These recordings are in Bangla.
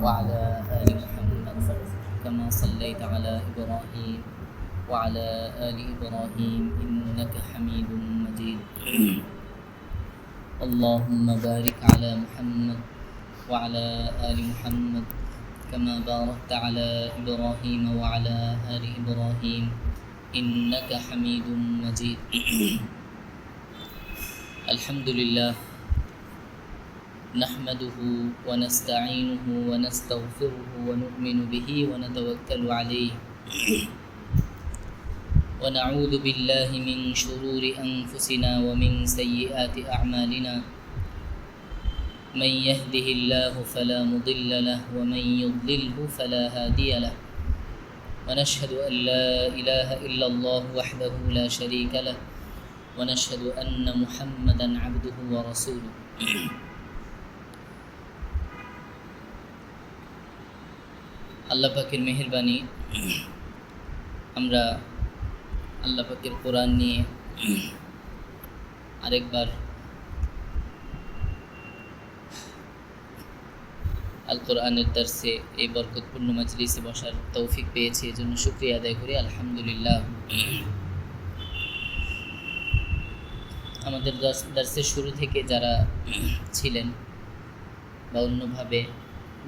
وعلى آل محمد كما صليت على إبراهيم وعلى آل إبراهيم إنك حميد مجيد اللهم بارك على محمد وعلى آل محمد كما باركت على إبراهيم وعلى آل إبراهيم إنك حميد مجيد الحمد لله نحمده ونستعينه ونستغفره ونؤمن به ونتوكل عليه ونعوذ بالله من شرور أنفسنا ومن سيئات أعمالنا من يهده الله فلا مضل له ومن يضلله فلا هادي له ونشهد أن لا إله إلا الله وحده لا شريك له ونشهد أن محمدا عبده ورسوله আল্লাহ পাকের মেহেরবানি আমরা আল্লাহ পাকের কোরআন নিয়ে আরেকবার আল কোরআনের দর্শে এই বরকতপূর্ণ মজলিসে বসার তৌফিক পেয়েছি, এজন্য শুকরিয়া আদায় করি আলহামদুলিল্লাহ। আমাদের দর্শের শুরু থেকে যারা ছিলেন বা অন্যভাবে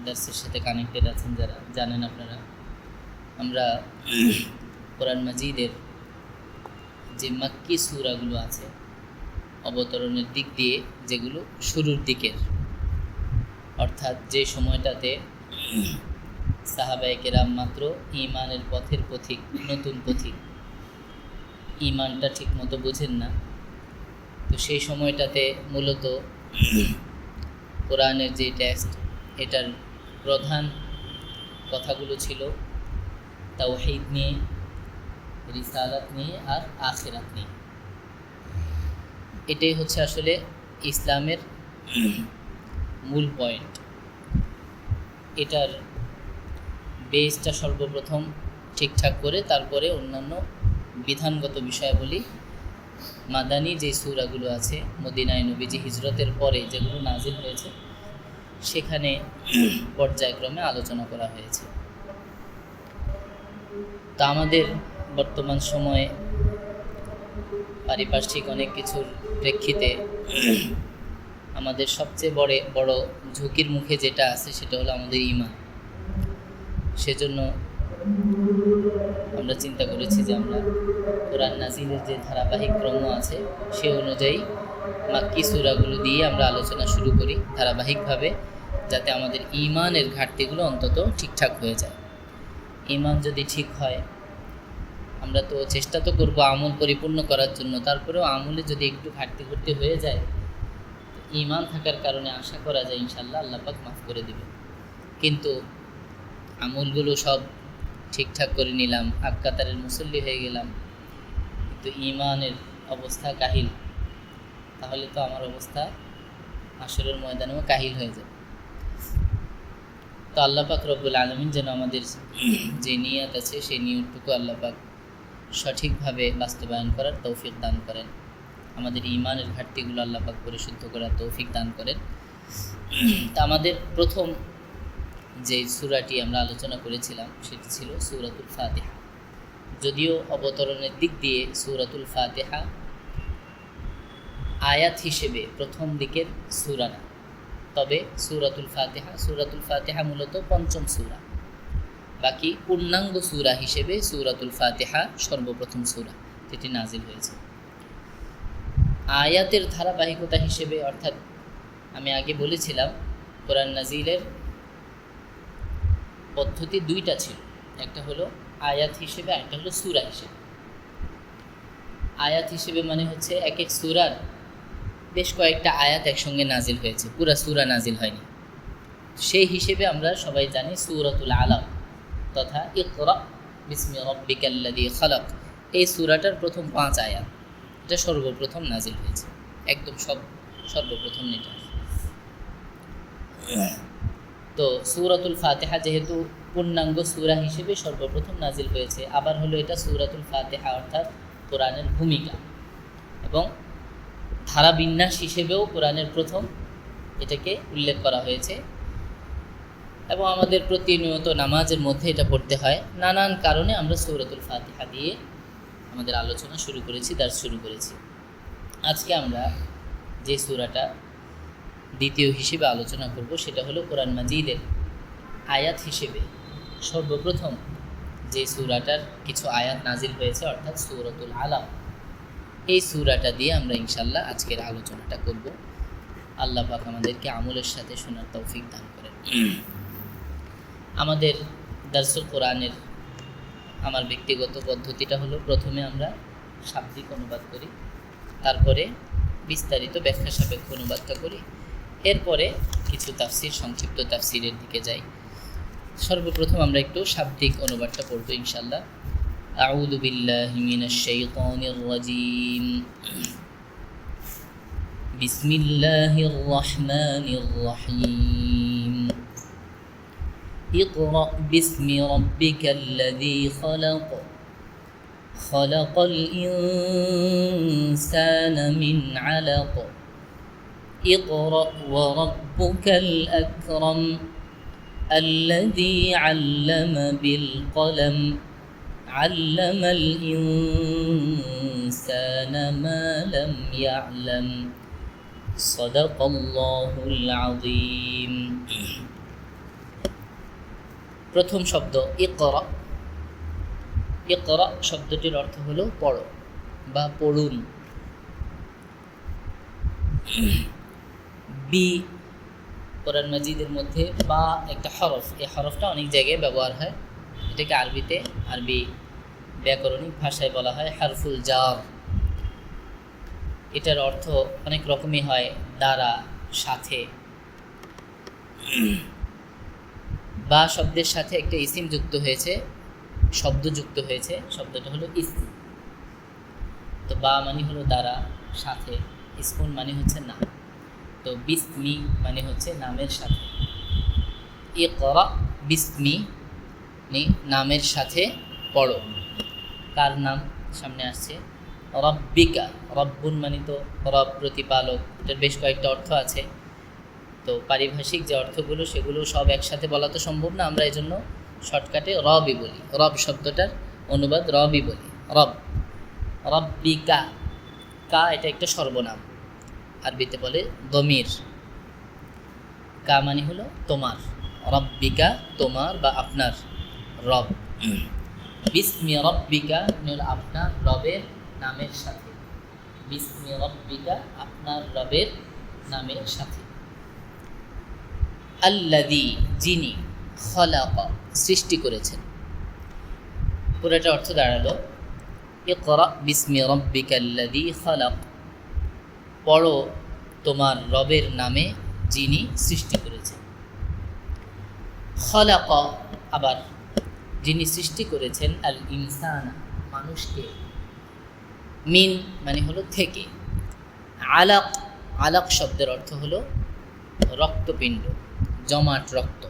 দর্শের সাথে কানেক্টেড আছেন যারা, জানেন আপনারা আমরা কোরআন মাজিদের যে মাক্কি সূরাগুলো আছে অবতরণের দিক দিয়ে, যেগুলো শুরুর দিকের, অর্থাৎ যে সময়টাতে সাহাবায়ে কেরাম মাত্র ঈমানের পথের পথিক, নতুন পথিক, ঈমানটা ঠিক মতো বোঝেন না, তো সেই সময়টাতে মূলত কোরআনের যে টেক্সট, এটার প্রধান কথাগুলো ছিল তাওহীদ নিয়ে, রিসালাত নিয়ে আর আখিরাত নিয়ে। এটাই হচ্ছে আসলে ইসলামের মূল পয়েন্ট। এটার বেসটা সর্বপ্রথম ঠিকঠাক করে তারপরে অন্যান্য বিধানগত বিষয়াবলী, মাদানী যে সূরাগুলো আছে মদিনায় নবীজি হিজরতের পরে যেগুলো নাজিল হয়েছে, সেখানে পর্যায়ক্রমে আলোচনা করা হয়েছে। তা আমাদের বর্তমান সময়ে পারিপার্শ্বিক অনেক কিছুর প্রেক্ষিতে আমাদের সবচেয়ে বড় ঝুঁকির মুখে যেটা আছে সেটা হলো আমাদের ঈমান। সেজন্য আমরা চিন্তা করেছি যে আমরা কোরআন নাজিলের যে ধারাবাহিক ক্রম আছে সে অনুযায়ী মাক্কি সূরাগুলো দিয়ে আমরা আলোচনা শুরু করি ধারাবাহিকভাবে, যাতে আমাদের ঈমানের ঘাটতিগুলো অন্তত ঠিকঠাক হয়ে যায়। ঈমান যদি ঠিক হয়, আমরা তো চেষ্টা তো করবো আমল পরিপূর্ণ করার জন্য, তারপরেও আমলে যদি একটু ঘাটতি হয়ে যায়, ঈমান থাকার কারণে আশা করা যায় ইনশাআল্লাহ আল্লাহ পাক মাফ করে দেবে। কিন্তু আমলগুলো সব ঠিকঠাক করে নিলাম, আক্কাতারের মুসল্লি হয়ে গেলাম, কিন্তু ঈমানের অবস্থা কাহিল, তাহলে তো আমার অবস্থা হাশরের ময়দানেও কাহিল হয়ে যাবে। তো আল্লাহ পাক রব্বুল আলামিন যেন আমাদের যে নিয়ত আছে সেই নিয়তটুকু আল্লাহ পাক সঠিকভাবে বাস্তবায়ন করার তৌফিক দান করেন, আমাদের ঈমানের ঘাটতিগুলো আল্লাহ পাক পরিশুদ্ধ করার তৌফিক দান করেন। তা আমাদের প্রথম যে সূরাটি আমরা আলোচনা করেছিলাম সেটি ছিল সূরাতুল ফাতিহা। যদিও অবতরণের দিক দিয়ে সূরাতুল ফাতিহা আয়াত হিসেবে প্রথম দিকের সূরা না, তবে সূরাতুল ফাতিহা মূলত পঞ্চম সূরা। বাকি পূর্ণাঙ্গ সূরা হিসেবে সূরাতুল ফাতিহা সর্বপ্রথম সূরা, যেটি নাজিল হয়েছে। আয়াতের ধারাবাহিকতা হিসেবে, অর্থাৎ আমি আগে বলেছিলাম কোরআন নাজিলের পদ্ধতি দুইটা ছিল, একটা হলো আয়াত হিসেবে, একটা হলো সূরা হিসেবে। আয়াত হিসেবে মানে হচ্ছে এক এক সূরার বেশ কয়েকটা আয়াত একসঙ্গে নাজিল হয়েছে, পুরা সূরা নাজিল হয়নি। সেই হিসেবে আমরা সবাই জানি সূরাতুল আলাক তথা ইকরা বিসমি রাব্বিকাল্লাযী খালাক, এই সূরাটার প্রথম 5 আয়াত, এটা সর্বপ্রথম নাজিল হয়েছে, একদম সর্বপ্রথম এটা। তো সূরাতুল ফাতিহা যেহেতু পূর্ণাঙ্গ সূরা হিসেবে সর্বপ্রথম নাজিল হয়েছে, আবার হলো এটা সূরাতুল ফাতিহা অর্থাৎ কোরআনের ভূমিকা, এবং ধারাবিন্যাস হিসেবেও কোরআনের প্রথম এটাকে উল্লেখ করা হয়েছে। এবং আমাদের প্রতিনিয়ত নামাজের মধ্যে এটা পড়তে হয়। নানান কারণে আমরা সূরাতুল ফাতিহা দিয়ে আমাদের আলোচনা শুরু করেছি, দার্স শুরু করেছি। আজকে আমরা যে সূরাটা দ্বিতীয় হিসেবে আলোচনা করব সেটা হলো কোরআন মাজিদের আয়াত হিসেবে সর্বপ্রথম যে সূরাটার কিছু আয়াত নাজিল হয়েছে, অর্থাৎ সূরাতুল আলাক। এই সূরাটা দিয়ে আমরা ইনশাল্লাহ আজকের আলোচনাটা করব। আল্লাহ পাক আমাদেরকে আমলের সাথে শোনার তৌফিক দান করেন। আমাদের দারসুল কোরআনের আমার ব্যক্তিগত পদ্ধতিটা হলো, প্রথমে আমরা শাব্দিক অনুবাদ করি, তারপরে বিস্তারিত ব্যাখ্যা সাপেক্ষ অনুবাদটা করি, এরপরে কিছু তাফসির, সংক্ষিপ্ত তাফসিরের দিকে যাই। সর্বপ্রথম আমরা একটু শাব্দিক অনুবাদটা পড়ব ইনশাল্লাহ। আউযু বিল্লাহি মিনাশ শাইতানির রাজীম। বিসমিল্লাহির রহমানির রহিম। ইকরা বিসমি রাব্বিকাল্লাযী খলাক। খলাকাল ইনসানা মিন আলাক। اقرأ وربك الأكرم الذي علم بالقلم علم الإنسان ما لم يعلم صدق الله العظيم। প্রথম শব্দ ইকরা। ইকরা শব্দটির অর্থ হলো পড়ো বা পড়ুন। বি, কোরআন মাজিদের মধ্যে বা একটা হরফ, এই হরফটা অনেক জায়গায় ব্যবহার হয়। এটাকে আরবি ব্যাকরণিক ভাষায় বলা হয় হারফুল জার। এটার অর্থ অনেক রকমই হয়, দ্বারা, সাথে। বা শব্দের সাথে একটা ইসিম যুক্ত হয়েছে, শব্দ যুক্ত হয়েছে, শব্দটা হলো ইসম। তো বা মানে হলো দ্বারা, সাথে। ইসমুন মানে হচ্ছে নাম। তো বিসমি মানে হচ্ছে নামের সাথে। ইকরা বিসমি নামের সাথে পড়ো। কার নাম সামনে আসছে? রব্বিকা। রব্বুন মানে তো রব, প্রতিপালক। এটার বেশ কয়েকটা অর্থ আছে। তো পারিভাষিক যে অর্থগুলো সেগুলো সব একসাথে বলা তো সম্ভব না, আমরা এই জন্য শর্টকাটে রবই বলি। রব শব্দটার অনুবাদ রবই বলি, রব। রব্বিকা, কা এটা একটা সর্বনাম, আরবিতে বলে দমির। কা মানে হলো তোমার। রব্বিকা তোমার বা আপনার রব। বিসমি রব্বিকা হলো আপনার রবের নামের সাথে। বিসমি রব্বিকা আপনার রবের নামের সাথে। আল্লাযী যিনি, খলাক সৃষ্টি করেছেন। পুরোটা অর্থ দাঁড়ালো ইকরা বিসমি রব্বিকাল্লাযী খলাক। পড়ো তোমার রবের নামে যিনি সৃষ্টি করেছেন। খলাক আবার যিনি সৃষ্টি করেছেন আল ইনসানা মানুষকে। মিন মানে হলো থেকে। আলাক, আলাক শব্দের অর্থ হলো রক্তপিণ্ড, জমাট রক্ত।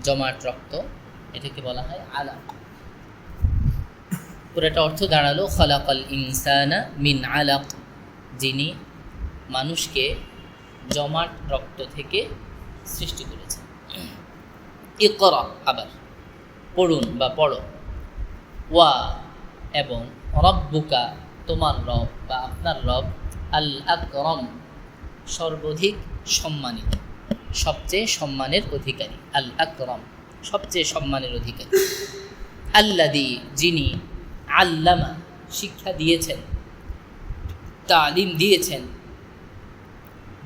জমাট রক্ত এটাকে বলা হয় আলাক। পুরোটা অর্থ দাঁড়ালো খলাকাল ইনসানা মিন আলাক, যিনি মানুষকে জমাট রক্ত থেকে সৃষ্টি করেছেন। ইকরা আবার পড়ুন বা পড়ো। ওয়া এবং রব্বুকা তোমার রব বা আপনার রব, আল আকরম সর্বাধিক সম্মানিত, সবচেয়ে সম্মানের অধিকারী। আল আকরম সবচেয়ে সম্মানের অধিকারী। আল্লাযী যিনি, আল্লামা শিক্ষা দিয়েছেন, তালিম দিয়েছেন,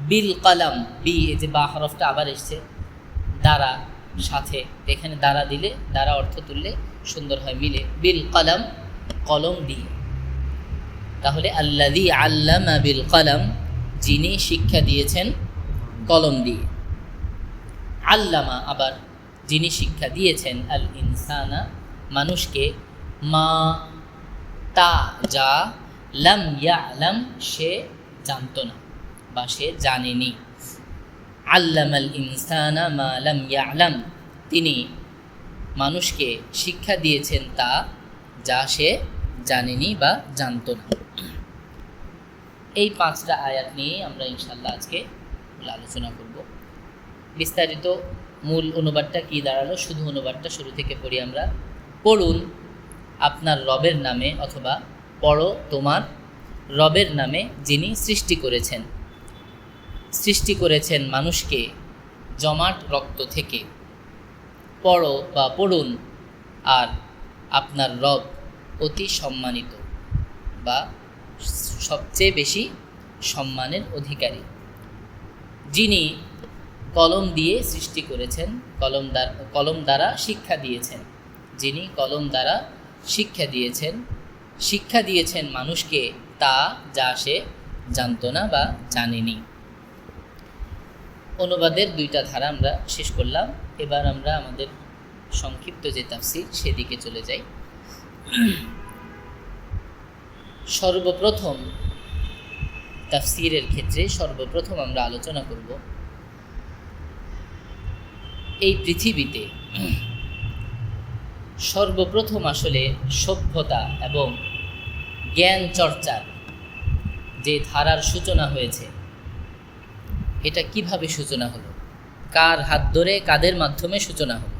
বিল কলম, বি এই যে বা হরফটা আবার এসছে, দ্বারা, সাথে। এখানে দ্বারা দিলে, দ্বারা অর্থ তুললে সুন্দর হয়, মিলে। বিল কলম কলম দিয়ে। তাহলে আল্লাযী আল্লামা বিল কলম যিনি শিক্ষা দিয়েছেন কলম দিয়ে। আল্লামা আবার যিনি শিক্ষা দিয়েছেন আল ইনসানা মানুষকে, মা তা যা, লাম ইয়ালাম সে জানত না বা সে জানেনি। আল্লামাল ইনসানা মা লাম ইয়ালাম তিনি মানুষকে শিক্ষা দিয়েছেন তা যা সে জানেনি বা জানত না। এই 5টা আয়াত নিয়ে আমরা ইনশাল্লাহ আজকে আলোচনা করব। বিস্তারিত মূল অনুবাদটা কি দাঁড়ালো, শুধু অনুবাদটা শুরু থেকে পড়ি আমরা। পড়ুন আপনার রবের নামে, অথবা পড়ো তোমার রবের নামে, যিনি সৃষ্টি করেছেন মানুষকে জমাট রক্ত থেকে। পড়ো বা পড়ুন, আর আপনার রব অতি সম্মানিত বা সবচেয়ে বেশি সম্মানের অধিকারী, যিনি কলম দিয়ে সৃষ্টি করেছেন, কলম দ্বারা শিক্ষা দিয়েছেন, যিনি কলম দ্বারা শিক্ষা দিয়েছেন মানুষকে তা যা সে জানতো না বা জানেনি। অনুবাদের দুইটা ধারা আমরা শেষ করলাম। এবার আমরা আমাদের সংক্ষিপ্ত যে তাফসীর সেদিকে চলে যাই। সর্বপ্রথম তাফসীরের ক্ষেত্রে আমরা আলোচনা করব এই পৃথিবীতে সর্বপ্রথম আসলে সভ্যতা এবং জ্ঞান চর্চার যে ধারার সূচনা হয়েছে, এটা কিভাবে সূচনা হলো, কার হাত ধরে, কাদের মাধ্যমে সূচনা হলো,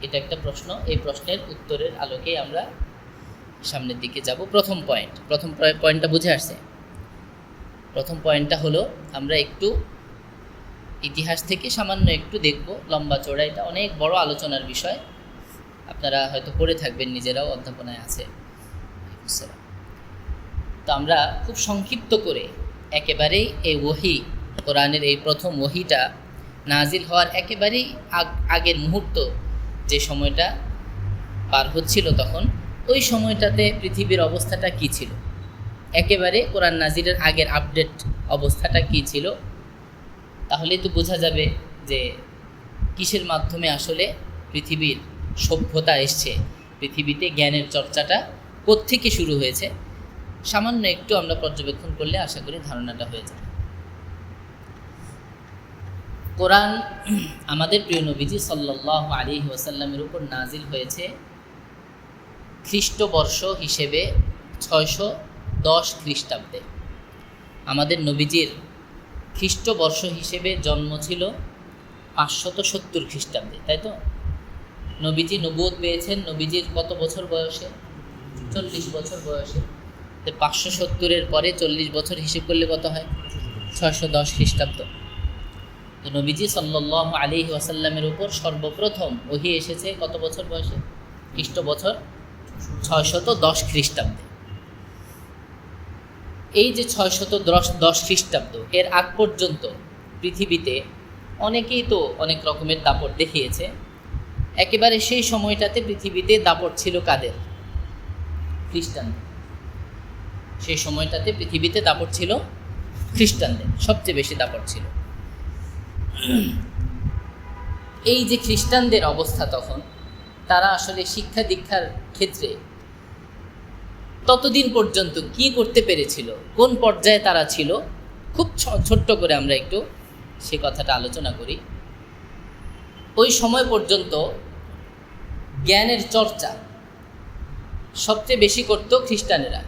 এটা একটা প্রশ্ন। এই প্রশ্নের উত্তরের আলোকে আমরা সামনের দিকে যাব। প্রথম পয়েন্টটা বুঝে আসছে? প্রথম পয়েন্টটা হলো, আমরা একটু ইতিহাস থেকে সামান্য একটু দেখব, লম্বা চড়া, এটা অনেক বড় আলোচনার বিষয়, আপনারা হয়তো পড়ে থাকবেন, নিজেরাও অধ্যাপনায় আছে। তো আমরা খুব সংক্ষিপ্ত করে একেবারেই এই ওহী, কোরআনের এই প্রথম ওহীটা নাজিল হওয়ার একেবারেই আগের মুহূর্ত, যে সময়টা পার হচ্ছিল তখন, ওই সময়টাতে পৃথিবীর অবস্থাটা কি ছিল, একেবারে কোরআন নাজিলের আগের আপডেট অবস্থাটা কি ছিল, তাহলে তো বোঝা যাবে যে কিসের মাধ্যমে আসলে পৃথিবীর সভ্যতা এসছে, পৃথিবীতে জ্ঞানের চর্চাটা কোত্থেকে শুরু হয়েছে। সামান্য একটু আমরা পর্যবেক্ষণ করলে আশা করি ধারণাটা হয়ে যাবে। কোরআন আমাদের প্রিয় নবীজি সাল্লাল্লাহু আলাইহি ওয়াসাল্লামের উপর নাজিল হয়েছে খ্রিস্টবর্ষ হিসেবে 610 খ্রিস্টাব্দে। আমাদের নবীজির খ্রিস্টবর্ষ হিসেবে জন্ম ছিল 570 খ্রিস্টাব্দে, তাই তো? নবীজি নবুয়ত পেয়েছেন নবীজির কত বছর বয়সে? 40 বছর বয়সে। তো 570-এর পরে 40 বছর হিসেব করলে কত হয়? 610 খ্রিস্টাব্দ। তো নবীজি সাল্লাল্লাহু আলাইহি ওয়াসাল্লামের উপর সর্বপ্রথম ওহী এসেছে কত বছর বয়সে? খ্রিস্ট বছর 610 খ্রিস্টাব্দে। এই যে 610 খ্রিস্টাব্দ, এর আগ পর্যন্ত পৃথিবীতে অনেকেই তো অনেক রকমের দাপট দেখিয়েছে। একেবারে সেই সময়টাতে পৃথিবীতে দাপট ছিল কাদের? খ্রিস্টানদের। সেই সময়টাতে পৃথিবীতে দাপট ছিল খ্রিস্টানদের, সবচেয়ে বেশি দাপট ছিল। এই যে খ্রিস্টানদের অবস্থা তখন, তারা আসলে শিক্ষা দীক্ষার ক্ষেত্রে ততদিন পর্যন্ত কি করতে পেরেছিল, কোন পর্যায়ে তারা ছিল, খুব ছোট্ট করে আমরা একটু সে কথাটা আলোচনা করি। ওই সময় পর্যন্ত জ্ঞানের চর্চা সবচেয়ে বেশি করত খ্রিস্টানেরা,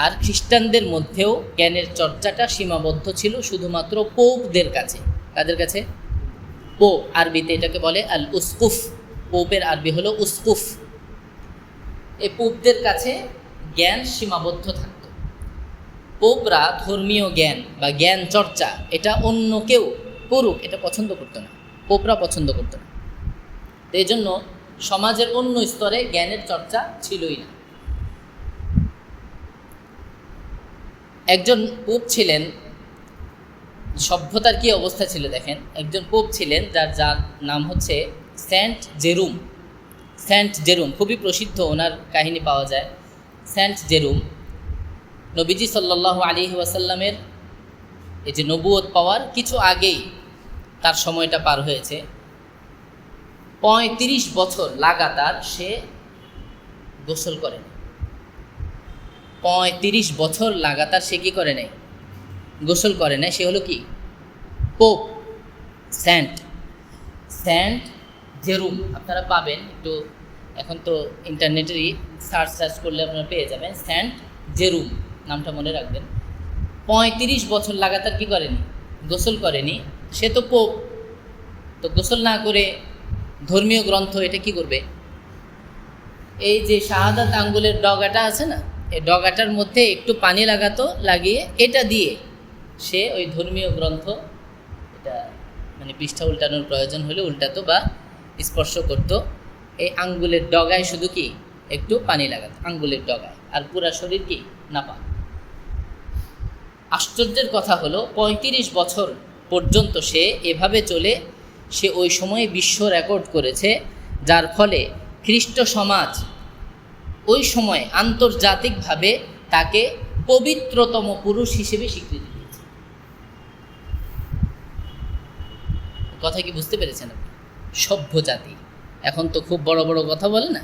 আর খ্রিস্টানদের মধ্যেও জ্ঞানের চর্চাটা সীমাবদ্ধ ছিল শুধুমাত্র পোপদের কাছে। কাদের কাছে? পোপ, আরবিতে এটাকে বলে আল উসকুফ। পোপের আরবি হলো উসকুফ। এই পোপদের কাছে জ্ঞান সীমাবদ্ধ থাকত। পোপরা ধর্মীয় জ্ঞান বা জ্ঞান চর্চা এটা অন্য কেউ করুক এটা পছন্দ করতো না, পোপরা পছন্দ করতো না। তো এই জন্য সমাজের অন্য স্তরে জ্ঞানের চর্চা ছিলই না। একজন পোপ ছিলেন, সভ্যতার কি অবস্থা ছিল দেখেন। একজন পোপ ছিলেন যার নাম হচ্ছে সেন্ট জেরুম। খুবই প্রসিদ্ধ, ওনার কাহিনী পাওয়া যায়। সেন্ট জেরুম নবীজি সাল্লাল্লাহু আলাইহি ওয়াসাল্লামের এই যে নবুয়ত পাওয়ার কিছু আগেই তার সময়টা পার হয়েছে। 35 বছর লাগাতার সে গোসল করে। 35 বছর লাগাতার সে কি করে নাই? গোসল করে নাই। সে হলো কি? Pope Saint Jerome. আপনারা পাবেন, একটু এখন তো ইন্টারনেটেরই সার্চ করলে আপনারা পেয়ে যাবেন। সেন্ট জেরুম নামটা মনে রাখবেন। 35 বছর লাগাতার কি করেনি? গোসল করেনি, সে তো পোপ, তো গোসল না করে ধর্মীয় গ্রন্থ এটা কি করবে? এই যে শাহাদাত আঙ্গুলের ডগাটা আছে না, এই ডগাটার মধ্যে একটু পানি লাগাতো, লাগিয়ে এটা দিয়ে সে ওই ধর্মীয় গ্রন্থ, এটা মানে পৃষ্ঠা উল্টানোর প্রয়োজন হলে উল্টাতো বা স্পর্শ করতো, এই আঙ্গুলের ডগায় শুধু কি একটু পানি লাগাতো আঙ্গুলের ডগায়, আর পুরা শরীর কি নাপাক। আশ্চর্যের কথা হলো ৩৫ বছর পর্যন্ত সে এভাবে চলে, সে ওই সময়ে বিশ্ব রেকর্ড করেছে, যার ফলে খ্রিস্ট সমাজ ওই সময় আন্তর্জাতিকভাবে তাকে পবিত্রতম পুরুষ হিসেবে স্বীকৃতি দিয়েছে। কথা কি বুঝতে পেরেছেন আপনি? সভ্য জাতি, এখন তো খুব বড় বড় কথা বলে না,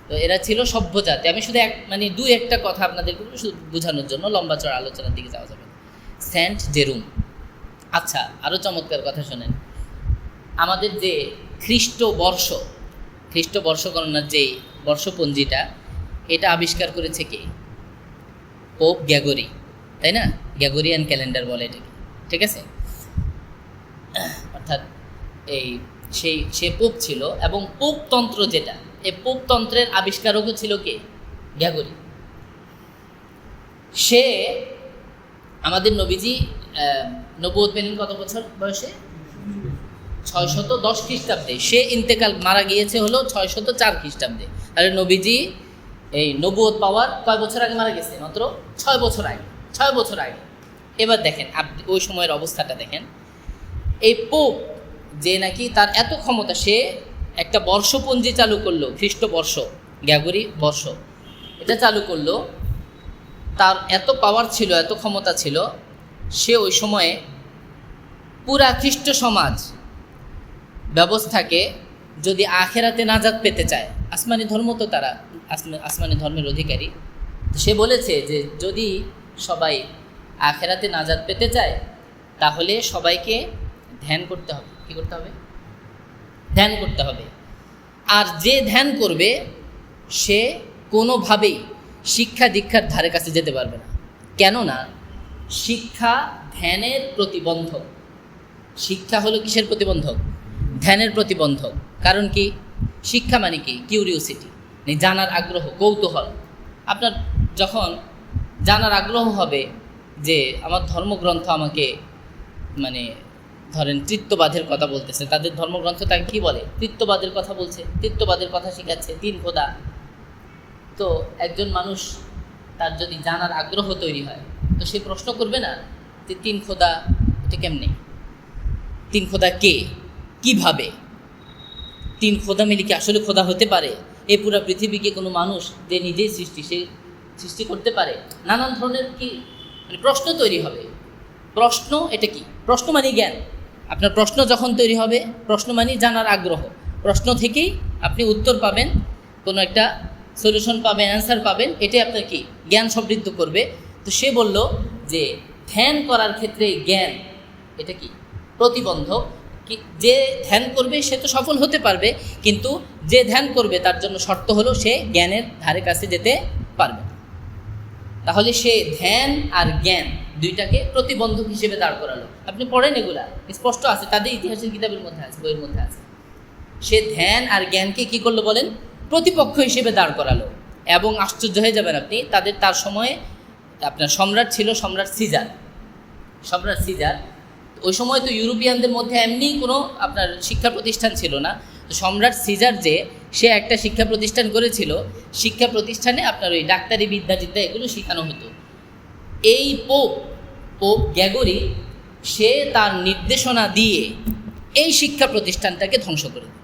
তো এরা ছিল সভ্য জাতি। আমি শুধু মানে দুই একটা কথা আপনাদেরকে শুধু বোঝানোর জন্য, লম্বা চড়া আলোচনার দিকে যাওয়া যাবে না। সেন্ট জেরুম, আচ্ছা আরও চমৎকার কথা শোনেন, আমাদের যে খ্রিস্ট বর্ষ গণনার যে বর্ষপঞ্জিটা, এটা আবিষ্কার করেছে কে? পোপ গ্যাগরি, তাই না? গ্যাগরিয়ান ক্যালেন্ডার বলে এটাকে, ঠিক আছে? অর্থাৎ সে পোপ ছিল, এবং পোপতন্ত্র যেটা, এই পোপতন্ত্রের আবিষ্কারকও ছিল কে? গ্যাগরি। সে আমাদের নবীজি নবুয়ত পেলেন কত বছর বয়সে? 610 খ্রিস্টাব্দে। সে ইন্তেকাল, মারা গিয়েছে হলো 604 খ্রিস্টাব্দে। তাহলে নবীজি এই নবুয়ত পাওয়ার কয় বছর আগে মারা গেছে? মাত্র 6 বছর আগে। 6 বছর আগে। এবার দেখেন আপনি ওই সময়ের অবস্থাটা দেখেন। এই পোপ যে নাকি তার এত ক্ষমতা, সে একটা বর্ষপঞ্জি চালু করলো, খ্রিস্টবর্ষ, গ্যাগরি বর্ষ, এটা চালু করলো। তার এত পাওয়ার ছিল, এত ক্ষমতা ছিল, সে ওই সময়ে পুরা খ্রিস্ট সমাজ ব্যবস্থাকে যদি আখেরাতে নাজাত পেতে চায়, আসমানি ধর্ম তো তারা আসমানি ধর্মের অধিকারী, সে বলেছে যে যদি সবাই আখেরাতে নাজাত পেতে চায় তাহলে সবাইকে ধ্যান করতে হবে। কী করতে হবে? ধ্যান করতে হবে। আর যে ধ্যান করবে সে কোনোভাবেই শিক্ষা দীক্ষার ধারে কাছে যেতে পারবে না। কেননা শিক্ষা ধ্যানের প্রতিবন্ধক। শিক্ষা হলো কিসের প্রতিবন্ধক? ধ্যানের প্রতিবন্ধক। কারণ কি? শিক্ষা মানে কি? কিউরিওসিটি, মানে জানার আগ্রহ, কৌতূহল। আপনার যখন জানার আগ্রহ হবে যে আমার ধর্মগ্রন্থ আমাকে, মানে ধরেন তৃত্ববাদের কথা বলতেছে, তাদের ধর্মগ্রন্থ তাকে কী বলে? তৃত্ববাদের কথা বলছে, তৃত্ববাদের কথা শেখাচ্ছে, 3 খোদা। তো একজন মানুষ তার যদি জানার আগ্রহ তৈরি হয়, তো সে প্রশ্ন করবে না যে 3 খোদা এটা কেমনে, 3 খোদা কে, কিভাবে, 3 খোদা মিলে কি আসলে খোদা হতে পারে? এই পুরো পৃথিবীকে কোনো মানুষ যে নিজেই সৃষ্টি, সে সৃষ্টি করতে পারে? নানান ধরনের কি মানে প্রশ্ন তৈরি হবে। প্রশ্ন এটা কি? প্রশ্ন মানে জ্ঞান। আপনার প্রশ্ন যখন তৈরি হবে, প্রশ্ন মানে জানার আগ্রহ, প্রশ্ন থেকেই আপনি উত্তর পাবেন, কোনো একটা সলিউশন পাবেন, অ্যান্সার পাবেন, এটাই আপনার কি জ্ঞান সমৃদ্ধ করবে। তো সে বলল যে ধ্যান করার ক্ষেত্রে জ্ঞান এটা কি প্রতিবন্ধক। কি যে ধ্যান করবে সে তো সফল হতে পারবে, কিন্তু যে ধ্যান করবে তার জন্য শর্ত হলো সে জ্ঞানের ধারে কাছে যেতে পারবে না। তাহলে সে ধ্যান আর জ্ঞান দুইটাকে প্রতিবন্ধক হিসেবে দাঁড় করালো। আপনি পড়েন, এগুলা স্পষ্ট আছে, তাদের ইতিহাসের কিতাবের মধ্যে আছে, বইয়ের মধ্যে আছে। সে ধ্যান আর জ্ঞানকে কি করলো বলেন? প্রতিপক্ষ হিসেবে দাঁড় করালো। এবং আশ্চর্য হয়ে যাবেন আপনি, তার সময়ে আপনার সম্রাট ছিল সম্রাট সিজার। ওই সময় তো ইউরোপিয়ানদের মধ্যে এমনি কোনো আপনার শিক্ষা প্রতিষ্ঠান ছিল না। তো সম্রাট সিজার যে সে একটা শিক্ষা প্রতিষ্ঠান করেছিল, শিক্ষা প্রতিষ্ঠানে আপনার ওই ডাক্তারি বিদ্যা এগুলো শেখানো হতো। এই পোপ গ্যাগরি সে তার নির্দেশনা দিয়ে এই শিক্ষা প্রতিষ্ঠানটাকে ধ্বংস করে দিল।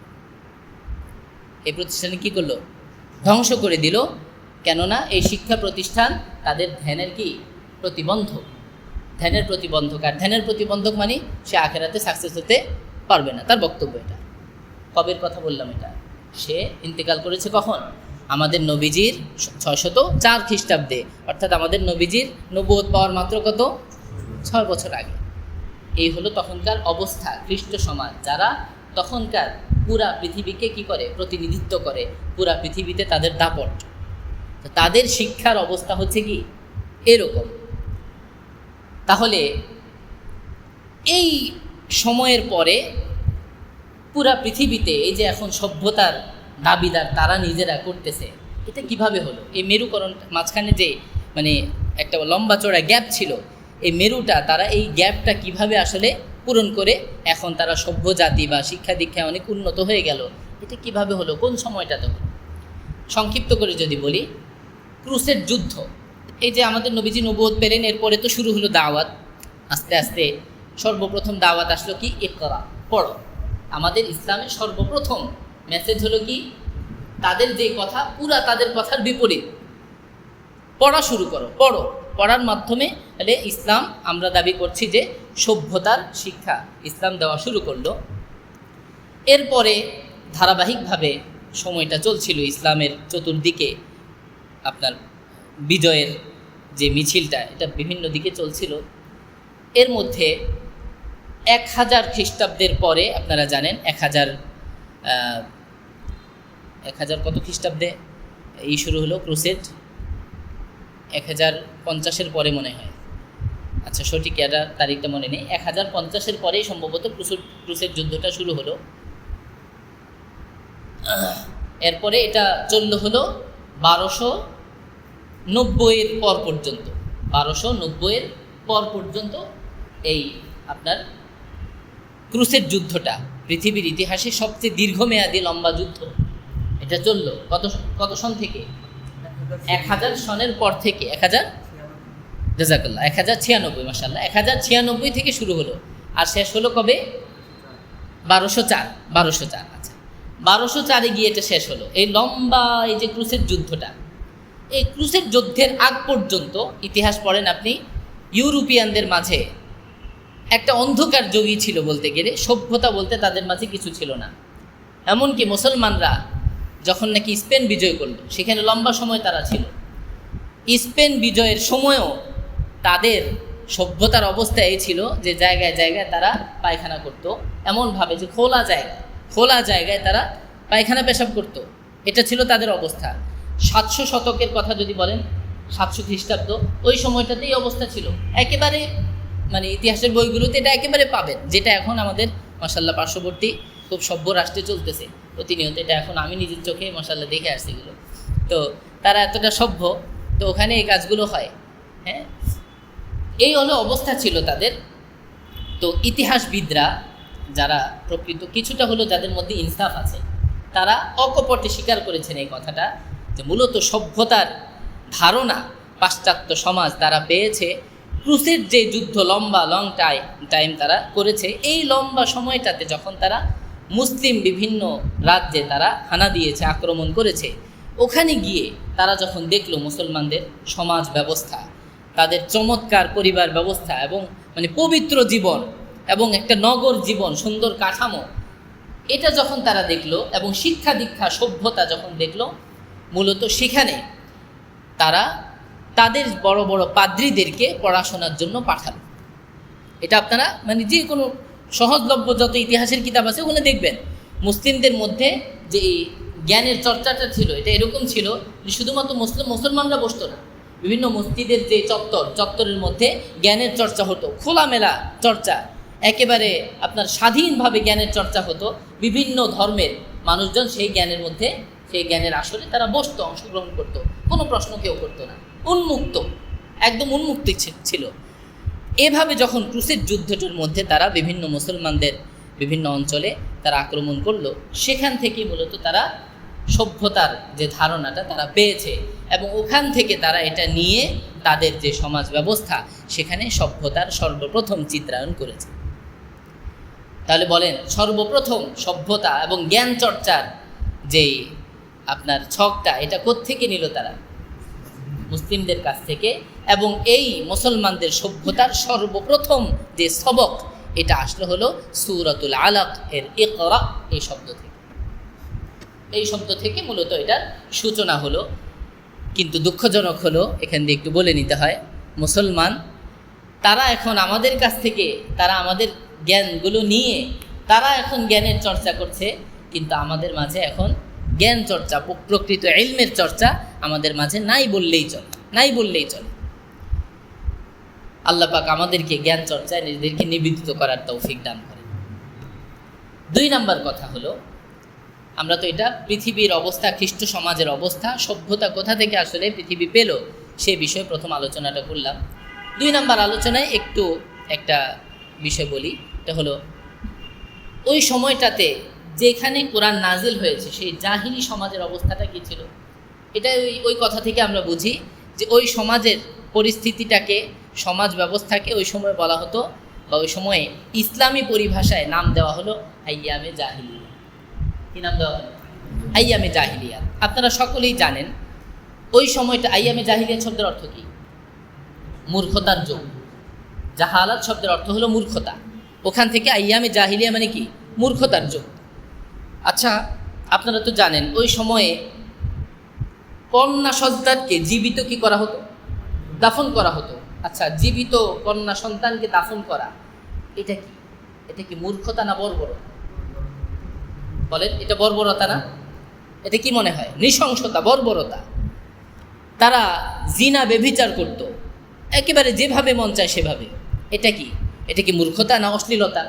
এই প্রতিষ্ঠানে কী করলো? ধ্বংস করে দিল। কেননা এই শিক্ষা প্রতিষ্ঠান তাদের ধ্যানের কি প্রতিবন্ধক, ধ্যানের প্রতিবন্ধক। আর ধ্যানের প্রতিবন্ধক মানে সে আখেরাতে সাকসেস হতে পারবে না। তার বক্তব্য এটা। কবের কথা বললাম এটা? সে ইন্তেকাল করেছে কখন? আমাদের নবীজির 604 খ্রিস্টাব্দে, অর্থাৎ আমাদের নবীজির নবুয়ত পাওয়ার মাত্র কত? 6 বছর আগে। এই হলো তখনকার অবস্থা। খ্রিস্ট সমাজ যারা তখনকার পুরা পৃথিবীকে কি করে? প্রতিনিধিত্ব করে, পুরা পৃথিবীতে তাদের দাপট। তো তাদের শিক্ষার অবস্থা হচ্ছে কি এরকম। তাহলে এই সময়ের পরে পুরা পৃথিবীতে এই যে এখন সভ্যতার দাবিদার তারা নিজেরা করতেছে, এটা কিভাবে হলো? এই মেরুকরণ মাঝখানে যে মানে একটা লম্বা চড়া গ্যাপ ছিল, এই মেরুটা তারা এই গ্যাপটা কিভাবে আসলে পূরণ করে এখন তারা সভ্য জাতি বা শিক্ষা দীক্ষায় অনেক উন্নত হয়ে গেল, এটা কিভাবে হলো, কোন সময়টাতে হলো? সংক্ষিপ্ত করে যদি বলি, ক্রুসের যুদ্ধ, এই যে আমাদের নবীজি নবুয়ত পেলেন, এরপরে তো শুরু হলো দাওয়াত। আস্তে আস্তে সর্বপ্রথম দাওয়াত আসলো কি? ইকরা, পড়ো। আমাদের ইসলামের সর্বপ্রথম মেসেজ হলো কি? তাদের যে কথা, পুরা তাদের কথার বিপরীত, পড়া শুরু করো, পড়ো। পড়ার মাধ্যমে তাহলে ইসলাম, আমরা দাবি করছি যে সভ্যতার শিক্ষা ইসলাম দেওয়া শুরু করলো। এরপরে ধারাবাহিকভাবে সময়টা চলছিল ইসলামের চতুর্দিকে, আপনার বিজয়ের যে মিছিলটা, এটা বিভিন্ন দিকে চলছিল। এর মধ্যে 1000 খ্রিস্টাব্দের পরে আপনারা জানেন 1000 কত খ্রিস্টাব্দে এই শুরু হলো ক্রুসেড? 1050-এর পরে মনে হয়, আচ্ছা সঠিক এটা তারিখটা মনে নেই। 1050-এর পরেই সম্ভবত ক্রুসেড যুদ্ধটা শুরু হলো। এরপরে এটা চললো হলো 1290-এর পর পর্যন্ত। 1290-এর পর পর্যন্ত এই আপনার ক্রুসেড যুদ্ধটা পৃথিবীর ইতিহাসে সবচেয়ে দীর্ঘমেয়াদী লম্বা যুদ্ধ। এটা চললো কত সন থেকে? 1000 সনের পর থেকে, 1096, মাশাআল্লাহ, 1096 থেকে শুরু হলো। আর শেষ হলো কবে? 1204। আচ্ছা, 1204-এ গিয়ে এটা শেষ হলো। এই লম্বা এই যে ক্রুসেড যুদ্ধটা, এই ক্রুসেড যুদ্ধের আগ পর্যন্ত ইতিহাস পড়েন আপনি, ইউরোপিয়ানদের মাঝে একটা অন্ধকার যুগই ছিল বলতে গেলে। সভ্যতা বলতে তাদের মাঝে কিছু ছিল না। এমনকি মুসলমানরা যখন নাকি স্পেন বিজয় করলো, সেখানে লম্বা সময় তারা ছিল। স্পেন বিজয়ের সময়ও তাদের সভ্যতার অবস্থা এই ছিল যে জায়গায় জায়গায় তারা পায়খানা করতো, এমনভাবে যে খোলা জায়গায় তারা পায়খানা পেশাব করতো। এটা ছিল তাদের অবস্থা। 700 শতকের কথা যদি বলেন, 700 খ্রিস্টাব্দ, ওই সময়টাতে এই অবস্থা ছিল। একেবারে মানে ইতিহাসের বইগুলোতে এটা একেবারে পাবেন, যেটা এখন আমাদের মাশাআল্লাহ পার্শ্ববর্তী খুব সভ্য রাষ্ট্রে চলতেছে প্রতিনিয়ত। এটা এখন আমি নিজের চোখে মাশাআল্লাহ দেখে আসছি এগুলো। তো তারা এতটা সভ্য, তো ওখানে এই কাজগুলো হয়। হ্যাঁ, এই হলো অবস্থা ছিল তাদের। তো ইতিহাসবিদরা যারা প্রকৃত কিছুটা হলো, যাদের মধ্যে ইনসাফ আছে, তারা অকপটে স্বীকার করেছেন এই কথাটা, যে মূলত সভ্যতার ধারণা পাশ্চাত্য সমাজ তারা পেয়েছে ক্রুসেড যে যুদ্ধ লং টাইম তারা করেছে। এই লম্বা সময়টাতে যখন তারা মুসলিম বিভিন্ন রাজ্যে তারা হানা দিয়েছে, আক্রমণ করেছে, ওখানে গিয়ে তারা যখন দেখলো মুসলমানদের সমাজ ব্যবস্থা, তাদের চমৎকার পরিবার ব্যবস্থা এবং মানে পবিত্র জীবন এবং একটা নগর জীবন, সুন্দর কাঠামো, এটা যখন তারা দেখলো এবং শিক্ষা দীক্ষা সভ্যতা যখন দেখলো, মূলত সেখানে তারা তাদের বড় বড় পাদ্রীদেরকে পড়াশোনার জন্য পাঠালো। এটা আপনারা মানে যে কোনো সহজলভ্য যত ইতিহাসের কিতাব আছে ওখানে দেখবেন, মুসলিমদের মধ্যে যে এই জ্ঞানের চর্চাটা ছিল, এটা এরকম ছিল যে শুধুমাত্র মুসলমানরা বসতো না, বিভিন্ন মসজিদের যে চত্বরের মধ্যে জ্ঞানের চর্চা হতো, খোলামেলা চর্চা, একেবারে আপনার স্বাধীনভাবে জ্ঞানের চর্চা হতো। বিভিন্ন ধর্মের মানুষজন সেই জ্ঞানের মধ্যে, সেই জ্ঞানের আসরে তারা বসতো, অংশগ্রহণ করতো, কোনো প্রশ্ন কেউ করতো না, উন্মুক্ত, একদম উন্মুক্ত ছিল। এভাবে যখন ক্রুসেড যুদ্ধটার মধ্যে তারা বিভিন্ন মুসলমানদের বিভিন্ন অঞ্চলে তারা আক্রমণ করলো, সেখান থেকে মূলত তারা সভ্যতার যে ধারণাটা তারা পেয়েছে এবং ওখান থেকে তারা এটা নিয়ে তাদের যে সমাজ ব্যবস্থা, সেখানে সভ্যতার সর্বপ্রথম চিত্রায়ন করেছে। তাহলে বলেন, সর্বপ্রথম সভ্যতা এবং জ্ঞান চর্চার যেই আপনার ছকটা, এটা কোত্থেকে নিল তারা? মুসলিমদের কাছ থেকে। এবং এই মুসলমানদের সভ্যতার সর্বপ্রথম যে সবক, এটা আসলে হলো সূরাতুল আলাক এর ইকরা এই শব্দ থেকে। এই শব্দ থেকে মূলত এটার সূচনা হলো। কিন্তু দুঃখজনক হলো, এখান দিয়ে একটু বলে নিতে হয়, মুসলমান তারা এখন আমাদের কাছ থেকে, তারা আমাদের জ্ঞানগুলো নিয়ে তারা এখন জ্ঞানের চর্চা করছে, কিন্তু আমাদের মাঝে এখন জ্ঞান চর্চা, প্রকৃত ইলমের চর্চা আমাদের মাঝে নাই বললেই চলে। আল্লাহ পাক আমাদেরকে জ্ঞান চর্চায় নিজেদেরকে নিবেদিত করার তৌফিক দান করেন। 2 নম্বর কথা হলো, আমরা তো এটা পৃথিবীর অবস্থা, খ্রিস্ট সমাজের অবস্থা, সভ্যতা কোথা থেকে আসলে পৃথিবী পেল সে বিষয়ে প্রথম আলোচনাটা করলাম। 2 নম্বর আলোচনায় একটু একটা বিষয় বলি, এটা হলো ওই সময়টাতে যেখানে কোরআন নাজিল হয়েছে সেই জাহিলি সমাজের অবস্থাটা কী ছিল। এটা ওই কথা থেকে আমরা বুঝি যে ওই সমাজের পরিস্থিতিটাকে, সমাজ ব্যবস্থাকে ওই সময় বলা হতো, বা ওই সময়ে ইসলামী পরিভাষায় নাম দেওয়া হলো আইয়ামে জাহিলিয়া। কী নাম দেওয়া হলো? আইয়ামে জাহিলিয়া। আপনারা সকলেই জানেন ওই সময়টা আইয়ামে জাহিলিয়া শব্দের অর্থ কী? মূর্খতার যুগ। জাহালাত শব্দের অর্থ হলো মূর্খতা, ওখান থেকে আইয়ামে জাহিলিয়া মানে কি? মূর্খতার যুগ। আচ্ছা, আপনারা তো জানেন ওই সময়ে কন্যা সন্তানকে জীবিত কি করা হতো? দাফন করা হতো। আচ্ছা, জীবিত কন্যা সন্তানকে দাফন করা এটা কি? এটা কি মূর্খতা না বর্বরতা? বলেন, এটা বর্বরতা না? এটা কি মনে হয়? নৃশংসতা, বর্বরতা। তারা জিনা ব্যভিচার করত একেবারে যেভাবে মন চায় সেভাবে। এটা কি? এটা কি মূর্খতা না অশ্লীলতা?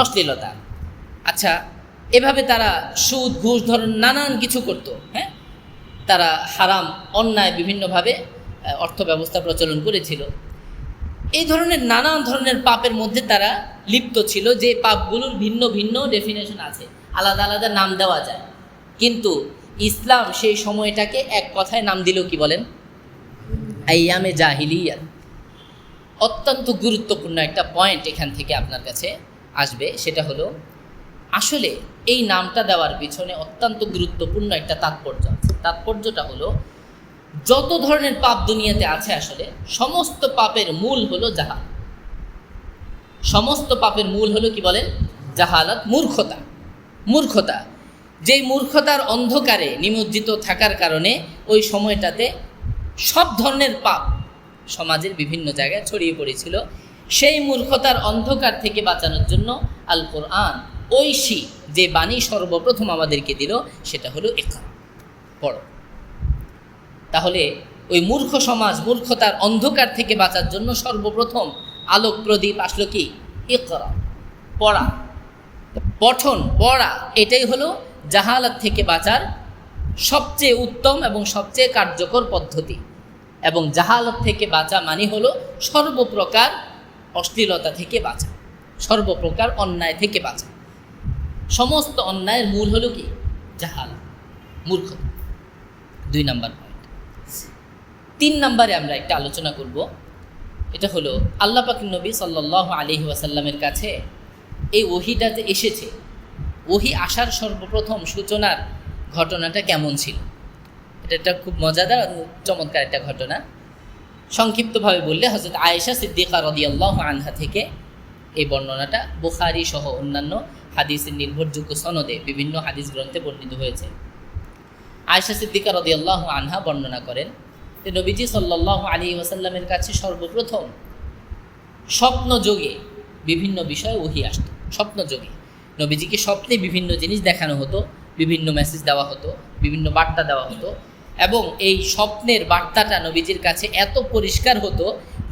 অশ্লীলতা। আচ্ছা, এভাবে তারা সুদ, ঘুষ ধরন নানান কিছু করত। হ্যাঁ, তারা হারাম, অন্যায় বিভিন্নভাবে অর্থ ব্যবস্থা প্রচলন করেছিল। এই ধরনের নানান ধরনের পাপের মধ্যে তারা লিপ্ত ছিল, যে পাপগুলোর ভিন্ন ভিন্ন ডেফিনেশন আছে, আলাদা আলাদা নাম দেওয়া যায়। কিন্তু ইসলাম সেই সময়টাকে এক কথায় নাম দিল, কি বলেন? আইয়ামে জাহিলিয়া। অত্যন্ত গুরুত্বপূর্ণ একটা পয়েন্ট এখান থেকে আপনার কাছে আসবে, সেটা হলো আসলে এই নামটা দেওয়ার পিছনে অত্যন্ত গুরুত্বপূর্ণ একটা তাৎপর্য আছে। তাৎপর্যটা হলো যত ধরনের পাপ দুনিয়াতে আছে আসলে সমস্ত পাপের মূল হলো জাহাল। সমস্ত পাপের মূল হলো কি বলেন? জাহালাত, মূর্খতা। মূর্খতা, যেই মূর্খতার অন্ধকারে নিমজ্জিত থাকার কারণে ওই সময়টাতে সব ধরনের পাপ সমাজের বিভিন্ন জায়গায় ছড়িয়ে পড়েছিল। সেই মূর্খতার অন্ধকার থেকে বাঁচানোর জন্য আল কোরআন, ঐশী যে বাণী সর্বপ্রথম আমাদেরকে দিল সেটা হলো ইকরা, পড়ো। তাহলে ওই মূর্খ সমাজ, মূর্খতার অন্ধকার থেকে বাঁচার জন্য সর্বপ্রথম আলোক প্রদীপ আসলো কি? ইকরা, পড়া, পঠন, পড়া। এটাই হলো জাহালাত থেকে বাঁচার সবচেয়ে উত্তম এবং সবচেয়ে কার্যকর পদ্ধতি। এবং জাহালাত থেকে বাঁচা মানে হলো সর্বপ্রকার অশ্লীলতা থেকে বাঁচা, সর্বপ্রকার অন্যায় থেকে বাঁচা। সমস্ত অন্যায়ের মূল হলো কি? জাহালাত, মূর্খতা। 2 নম্বর পয়েন্ট। 3 নম্বরে আমরা একটা আলোচনা করব, এটা হলো আল্লাহ পাক নবী সাল্লাল্লাহু আলাইহি ওয়াসাল্লামের কাছে এই ওহীটা যে এসেছে, ওহী আসার সর্বপ্রথম সূচনার ঘটনাটা কেমন ছিল। এটা খুব মজাদার, চমৎকার একটা ঘটনা। সংক্ষিপ্তভাবে বললে হযরত আয়েশা সিদ্দিকা রাদিয়াল্লাহু আনহা থেকে এই বর্ণনাটা বুখারী সহ অন্যান্য হাদিসের নির্ভরযোগ্য সনদে বিভিন্ন হাদিস গ্রন্থে বর্ণিত হয়েছে। আয়েশা সিদ্দিকা রাদিয়াল্লাহু আনহা বর্ণনা করেন যে নবীজি সাল্লাল্লাহু আলাইহি ওয়াসাল্লামের কাছে সর্বপ্রথম স্বপ্নযোগে বিভিন্ন বিষয়ে ওহী আসতো। স্বপ্নযোগে নবীজিকে স্বপ্নে বিভিন্ন জিনিস দেখানো হতো, বিভিন্ন মেসেজ দেওয়া হতো, বিভিন্ন বার্তা দেওয়া হতো। এবং এই স্বপ্নের বার্তাটা নবীজির কাছে এত পরিষ্কার হতো,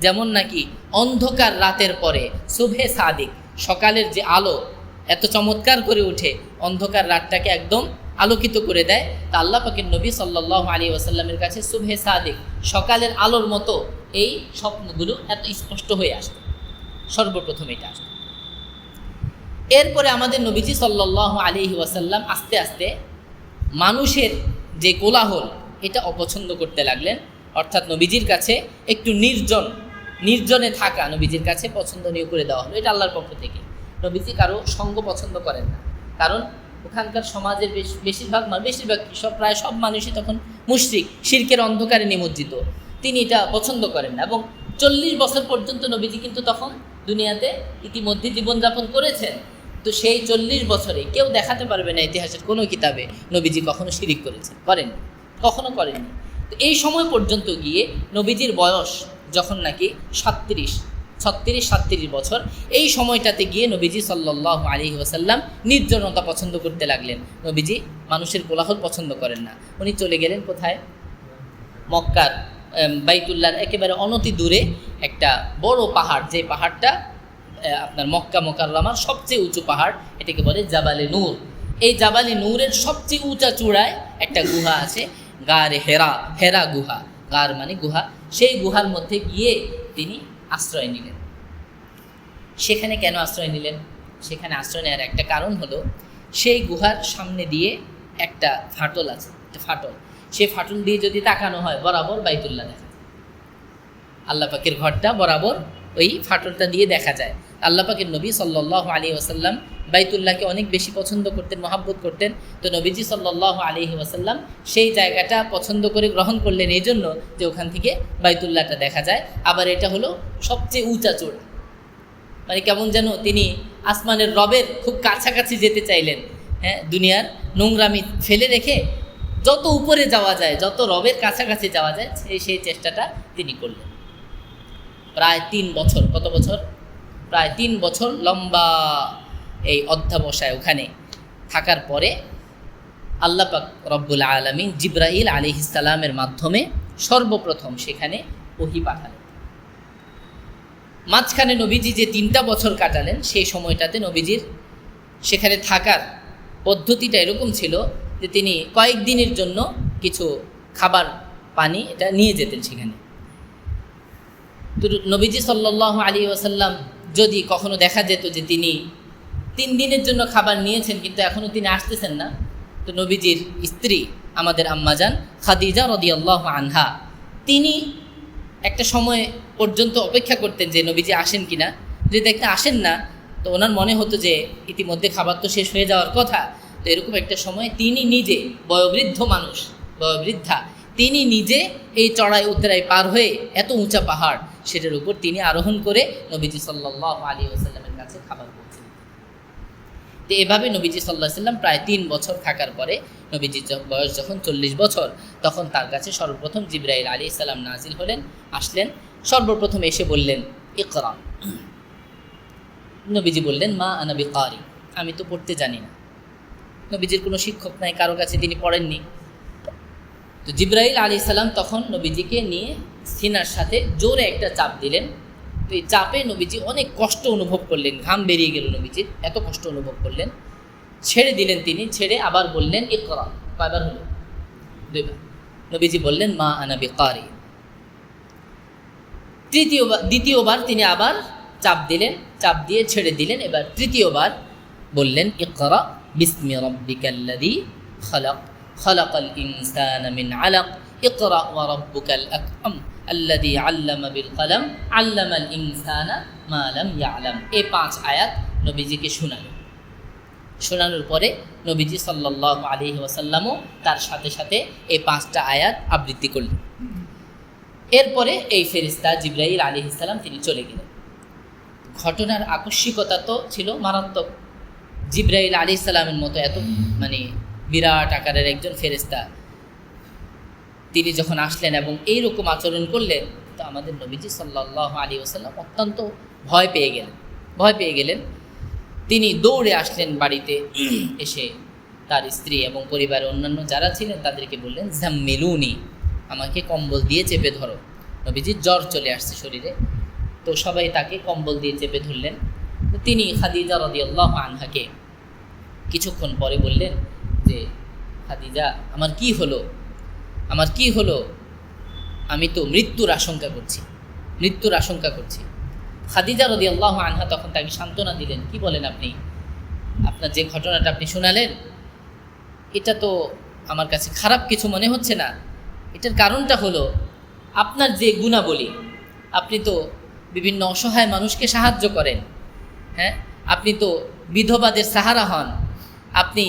যেমন নাকি অন্ধকার রাতের পরে সুবহে সাদিক, সকালের যে আলো এত চমৎকার করে উঠে অন্ধকার রাতটাকে একদম আলোকিত করে দেয়। তা আল্লাহ পাকের নবী সাল্লাল্লাহু আলাইহি ওয়াসাল্লামের কাছে সুবহে সাদিক, সকালের আলোর মতো এই স্বপ্নগুলো এত স্পষ্ট হয়ে আসতো। সর্বপ্রথম এটা আসতো। এরপরে আমাদের নবীজি সাল্লাল্লাহু আলাইহি ওয়াসাল্লাম আস্তে আস্তে মানুষের যে কোলাহল এটা অপছন্দ করতে লাগলেন। অর্থাৎ নবীজির কাছে একটু নির্জনে থাকা নবীজির কাছে পছন্দনীয় করে দেওয়া হলো। এটা আল্লাহর পক্ষ থেকে। নবীজি কারো সঙ্গ পছন্দ করেন না, কারণ ওখানকার সমাজের বেশিরভাগ প্রায় সব মানুষই তখন মুশরিক, শিরকের অন্ধকারে নিমজ্জিত। তিনি এটা পছন্দ করেন না। এবং 40 বছর পর্যন্ত নবীজি কিন্তু তখন দুনিয়াতে ইতিমধ্যে জীবনযাপন করেছেন। তো সেই 40 বছরে কেউ দেখাতে পারবে না ইতিহাসের কোনো কিতাবে নবীজি কখনো শিরিক করেছেন, করেননি, কখনো করেননি। তো এই সময় পর্যন্ত গিয়ে নবীজির বয়স যখন নাকি 36 বছর, এই সময়টাতে গিয়ে নবীজি সাল্লাল্লাহু আলাইহি ওয়াসাল্লাম নির্জনতা পছন্দ করতে লাগলেন। নবীজি মানুষের কোলাহল পছন্দ করেন না। উনি চলে গেলেন কোথায়? মক্কার বাইতুল্লাহর একেবারে অনতি দূরে একটা বড় পাহাড়, যে পাহাড়টা আপনার মক্কা মোকাররমার সবচেয়ে উঁচু পাহাড়, এটাকে বলে জাবালে নূর। এই জাবালে নূরের সবচেয়ে উঁচা চূড়ায় একটা গুহা আছে, গারে হেরা, হেরা গুহা, গার মানে গুহা। সেই গুহার মধ্যে গিয়ে তিনি আশ্রয় নিলেন। সেখানে কেন আশ্রয় নিলেন? সেখানে আশ্রয় নেওয়ার একটা কারণ হলো, সেই গুহার সামনে দিয়ে একটা ফাটল আছে, একটা ফাটল। সেই ফাটল দিয়ে যদি তাকানো হয় বরাবর বাইতুল্লাহ দেখা যায়। আল্লাহ পাকের ঘরটা বরাবর ওই ফাটলটা দিয়ে দেখা যায়। আল্লাহ পাকের নবী সাল্লাল্লাহু আলাইহি ওয়াসাল্লাম বাইতুল্লাহকে অনেক বেশি পছন্দ করতেন, মহাব্বত করতেন। তো নবীজি সাল্লাল্লাহু আলাইহি ওয়াসাল্লাম সেই জায়গাটা পছন্দ করে গ্রহণ করলেন এই জন্য যে ওখান থেকে বাইতুল্লাহটা দেখা যায়। আবার এটা হলো সবচেয়ে উঁচা চূড়া, মানে কেমন যেন তিনি আসমানের রবের খুব কাছাকাছি যেতে চাইলেন। হ্যাঁ, দুনিয়ার নোংরামি ফেলে রেখে যত উপরে যাওয়া যায়, যত রবের কাছাকাছি যাওয়া যায়, সেই চেষ্টাটা তিনি করলেন। প্রায় 3 বছর, কত বছর? প্রায় 3 বছর লম্বা এই অধ্যাবসায় ওখানে থাকার পরে আল্লাহ পাক রব্বুল আলামিন জিবরাইল আলাইহিস সালামের মাধ্যমে সর্বপ্রথম সেখানে ওহী পাঠালেন। মাঝখানে নবীজি যে 3টা বছর কাটালেন, সেই সময়টাতে নবীজির সেখানে থাকার পদ্ধতিটা এরকম ছিল যে তিনি কয়েকদিনের জন্য কিছু খাবার পানি এটা নিয়ে যেতেন সেখানে। তো নবীজি সাল্লাল্লাহু আলাইহি ওয়াসাল্লাম যদি কখনো দেখা যেত যে তিনি 3 দিনের জন্য খাবার নিয়েছেন কিন্তু এখনও তিনি আসতেছেন না, তো নবীজির স্ত্রী আমাদের আম্মাজান খাদিজা রাদিয়াল্লাহু আনহা, তিনি একটা সময় পর্যন্ত অপেক্ষা করতেন যে নবীজি আসেন কিনা। যদি দেখতে আসেন না, তো ওনার মনে হতো যে ইতিমধ্যে খাবার তো শেষ হয়ে যাওয়ার কথা। তো এরকম একটা সময় তিনি নিজে, বয়োবৃদ্ধ মানুষ, বয়োবৃদ্ধা, তিনি নিজে এই চড়াই উতরাই পার হয়ে এত উঁচা পাহাড়, সেটার উপর তিনি আরোহণ করে নবীজি সাল্লাল্লাহু আলাইহি ওয়াসাল্লামের কাছে খাবার পৌঁছে দিতেন। তো এভাবে নবীজি সাল্লাল্লাহু আলাইহি ওয়াসাল্লাম প্রায় 3 বছর থাকার পরে নবীজির বয়স যখন 40 বছর, তখন তার কাছে সর্বপ্রথম জিবরাইল আলাইহিস সালাম নাজিল হলেন, আসলেন। সর্বপ্রথম এসে বললেন ইকরা। নবীজি বললেন মা আনা বিকারি, আমি তো পড়তে জানি না। নবীজির কোনো শিক্ষক নাই, কারো কাছে তিনি পড়েননি। তো জিবরাইল আলাইহিস সালাম তখন নবীজিকে নিয়ে সিনার সাথে জোরে একটা চাপ দিলেন। তো এই চাপে নবীজি অনেক কষ্ট অনুভব করলেন, ঘাম বেরিয়ে গেল নবীজির, এত কষ্ট অনুভব করলেন। ছেড়ে দিলেন তিনি, ছেড়ে আবার বললেন ইকরা। কয়বার হলো? 2 বার। নবীজি বললেন মা আনা বিকারি। দ্বিতীয়বার তিনি আবার চাপ দিলেন, চাপ দিয়ে ছেড়ে দিলেন। এবার তৃতীয়বার বললেন ইকরা বিসমি রাব্বিকাল্লাযী খালাক খালাকাল ইনসানা মিন আলাক ইকরা ওয়া রাব্বুকাল আকরাম আল্লাযী আল্লামা বিল কলম আল্লামাল ইনসানা মা লাম ইয়ালাম। এই 5 আয়াত নবীজিকে শোনানোর পরে নবীজি সাল্লাল্লাহু আলাইহি ওয়াসাল্লামও তার সাথে সাথে এই 5টা আয়াত আবৃত্তি করলেন। এরপরে এই ফেরেশতা জিবরাইল আলাইহিস সালাম তিনি চলে গেলেন। ঘটনার আকস্মিকতা তো ছিল মারাত্মক। জিবরাইল আলাইহিস সালামের মতো এত মানে বিরাট আকারের একজন ফেরেশতা তিনি যখন আসলেন এবং এইরকম আচরণ করলেন, তো আমাদের নবীজি সাল্লাল্লাহু আলাইহি ওয়াসাল্লাম অত্যন্ত ভয় পেয়ে গেলেন। তিনি দৌড়ে আসলেন বাড়িতে, এসে তার স্ত্রী এবং পরিবারের অন্যান্য যারা ছিলেন তাদেরকে বললেন জাম্মিলুনি, আমাকে কম্বল দিয়ে চেপে ধরো। নবীজির জ্বর চলে আসছে শরীরে, তো সবাই তাকে কম্বল দিয়ে চেপে ধরলেন। তো তিনি খাদিজা রাদিয়াল্লাহু আনহাকে কিছুক্ষণ পরে বললেন যে খাদিজা, আমার কি হলো, আমি তো মৃত্যুর আশঙ্কা করছি। খাদিজা রাদিয়াল্লাহু আনহা তখন তাকে সান্ত্বনা দিলেন। কি বলেন আপনি? আপনার যে ঘটনাটা আপনি শোনালেন, এটা তো আমার কাছে খারাপ কিছু মনে হচ্ছে না। এটার কারণটা হলো আপনার যে গুণাবলী, আপনি তো বিভিন্ন অসহায় মানুষকে সাহায্য করেন, হ্যাঁ, আপনি তো বিধবাদের সাহারা হন, আপনি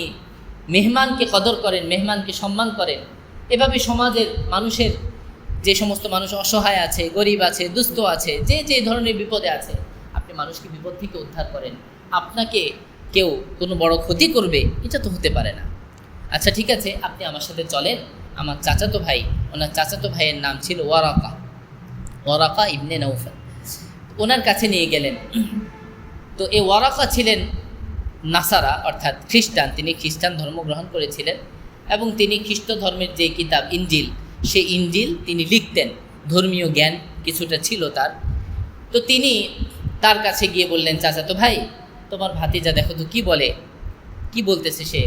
মেহমানকে কদর করেন, মেহমানকে সম্মান করেন। এভাবে সমাজের মানুষের যে সমস্ত মানুষ অসহায় আছে, গরিব আছে, দুস্থ আছে, যে ধরনের বিপদে আছে, আপনি মানুষকে বিপদ থেকে উদ্ধার করেন। আপনাকে কেউ কোনো বড় ক্ষতি করবে এটা তো হতে পারে না। আচ্ছা ঠিক আছে, আপনি আমার সাথে চলেন। আমার চাচাতো ভাই, ওনার চাচাতো ভাইয়ের নাম ছিল ওয়ারাকা ইবনে নৌফল, ওনার কাছে নিয়ে গেলেন। তো এই ওয়ারাকা ছিলেন নাসারা অর্থাৎ খ্রিস্টান, তিনি খ্রিস্টান ধর্ম গ্রহণ করেছিলেন এবং তিনি খ্রিস্ট ধর্মের যে কিতাব ইনজিল, সেই ইনজিল তিনি লিখতেন ধর্মীয় জ্ঞান কিছুটা ছিল তার। তো তিনি তার কাছে গিয়ে বললেন, চাচা তো ভাই, তোমার ভাতিজা দেখো তো কি বলে, কি বলতেছে সে,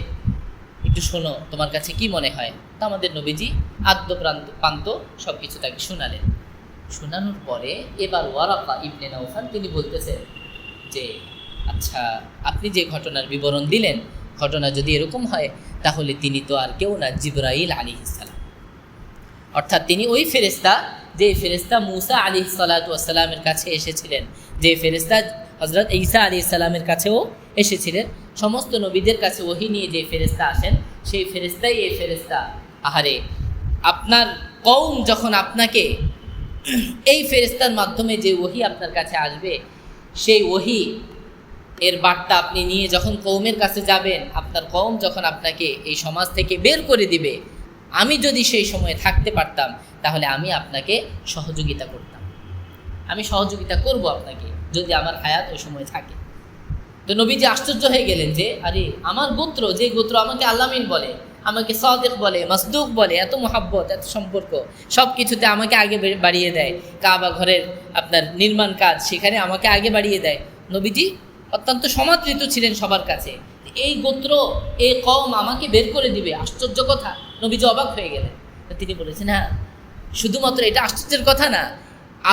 একটু শোনো, তোমার কাছে কি মনে হয়। তো আমাদের নবীজি আদ্য প্রান্ত সব কিছু তাকে শোনালেন। শোনানোর পরে এবার ওয়ারাকা ইবনে নাওফাল তিনি বলতেছেন যে, আচ্ছা, আপনি যে ঘটনার বিবরণ দিলেন, ঘটনা যদি এরকম হয় তাহলে তিনি তো আর কেউ না, জিবরাইল আলাইহিস সালাম। অর্থাৎ তিনি ওই ফেরেশতা, যে ফেরেশতা মুসা আলাইহিস সালাতু ওয়াস সালামের কাছে এসেছিলেন, যে ফেরেশতা হযরত ঈসা আলাইহিস সালামের কাছেও এসেছিলেন। সমস্ত নবীদের কাছে ওহী নিয়ে যে ফেরেশতা আসেন, সেই ফেরেশতাই এই ফেরেশতা। আহারে, আপনার কওম যখন আপনাকে এই ফেরেশতার মাধ্যমে যে ওহী আপনার কাছে আসবে, সেই ওহী এর বার্তা আপনি নিয়ে যখন কওমের কাছে যাবেন, আপনার কওম যখন আপনাকে এই সমাজ থেকে বের করে দিবে, আমি যদি সেই সময়ে থাকতে পারতাম তাহলে আমি আপনাকে সহযোগিতা করতাম, আমি সহযোগিতা করব আপনাকে যদি আমার হায়াত ওই সময় থাকে। তো নবীজি আশ্চর্য হয়ে গেলেন যে, আরে আমার গোত্র, যে গোত্র আমাকে আল্লামিন বলে, আমাকে সাদিক বলে, মাসদুক বলে, এত মহাব্বত, এত সম্পর্ক, সব কিছুতে আমাকে আগে বাড়িয়ে দেয়, কাবা ঘরের আপনার নির্মাণ কাজ সেখানে আমাকে আগে বাড়িয়ে দেয়। নবীজি অত্যন্ত সমাদৃত ছিলেন সবার কাছে। এই গোত্র, এই কওম আমাকে বের করে দিবে, আশ্চর্য কথা। নবীজি অবাক হয়ে গেলেন। তিনি বলেছেন, হ্যাঁ, শুধুমাত্র এটা আশ্চর্যের কথা না,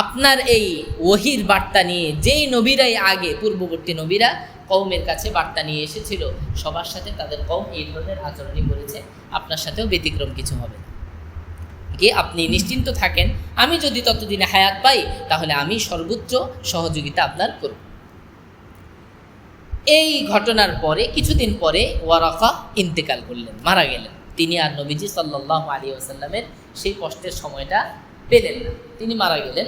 আপনার এই ওহির বার্তা নিয়ে যেই নবীরাই আগে, পূর্ববর্তী নবীরা কওমের কাছে বার্তা নিয়ে এসেছিল, সবার সাথে তাদের কওম এই ধরনের আচরণই করেছে, আপনার সাথেও ব্যতিক্রম কিছু হবে না। কি আপনি নিশ্চিন্ত থাকেন, আমি যদি ততদিনে হায়াত পাই তাহলে আমি সর্বোচ্চ সহযোগিতা আপনার করব। এই ঘটনার পরে কিছুদিন পরে ওয়ারাকা ইন্তেকাল করলেন, মারা গেলেন। তিনি আর নবীজি সাল্লাল্লাহু আলাইহি ওয়াসাল্লামের সেই কষ্টের সময়টা পেলেন না, তিনি মারা গেলেন।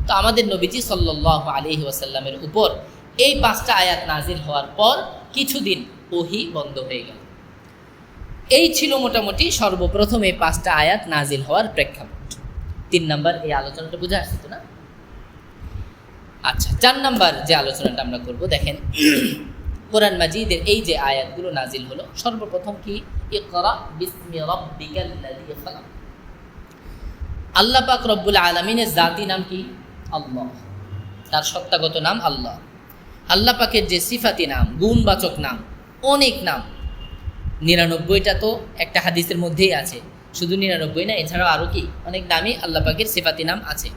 তো আমাদের নবীজি সাল্লাল্লাহু আলাইহি ওয়াসাল্লামের উপর এই 5টা আয়াত নাজিল হওয়ার পর কিছুদিন ওহী বন্ধ হয়ে গেল। এই ছিল মোটামুটি সর্বপ্রথম এই 5টা আয়াত নাজিল হওয়ার প্রেক্ষাপট। 3 নাম্বার এই আলোচনাটা বুঝে আসছে তো না? আচ্ছা, 4 নাম্বার যে আলোচনাটা আমরা করব, দেখেন কোরআন মাজিদের এই যে আয়াতগুলো নাজিল হলো, সর্বপ্রথম কি, ইকরা বিসমি রাব্বিকাল্লাযী খালাক। আল্লাহ পাক রব্বুল আলামিনের জাতি নাম কি? আল্লাহ। তার সত্তাগত নাম আল্লাহ। আল্লাহ পাকের যে সিফাতি নাম, গুণবাচক নাম, অনেক নাম, 99টা তো একটা হাদিসের মধ্যেই আছে। শুধু 99 না, এছাড়াও আরও কি অনেক নামই আল্লাহ পাকের সিফাতি নাম আছে।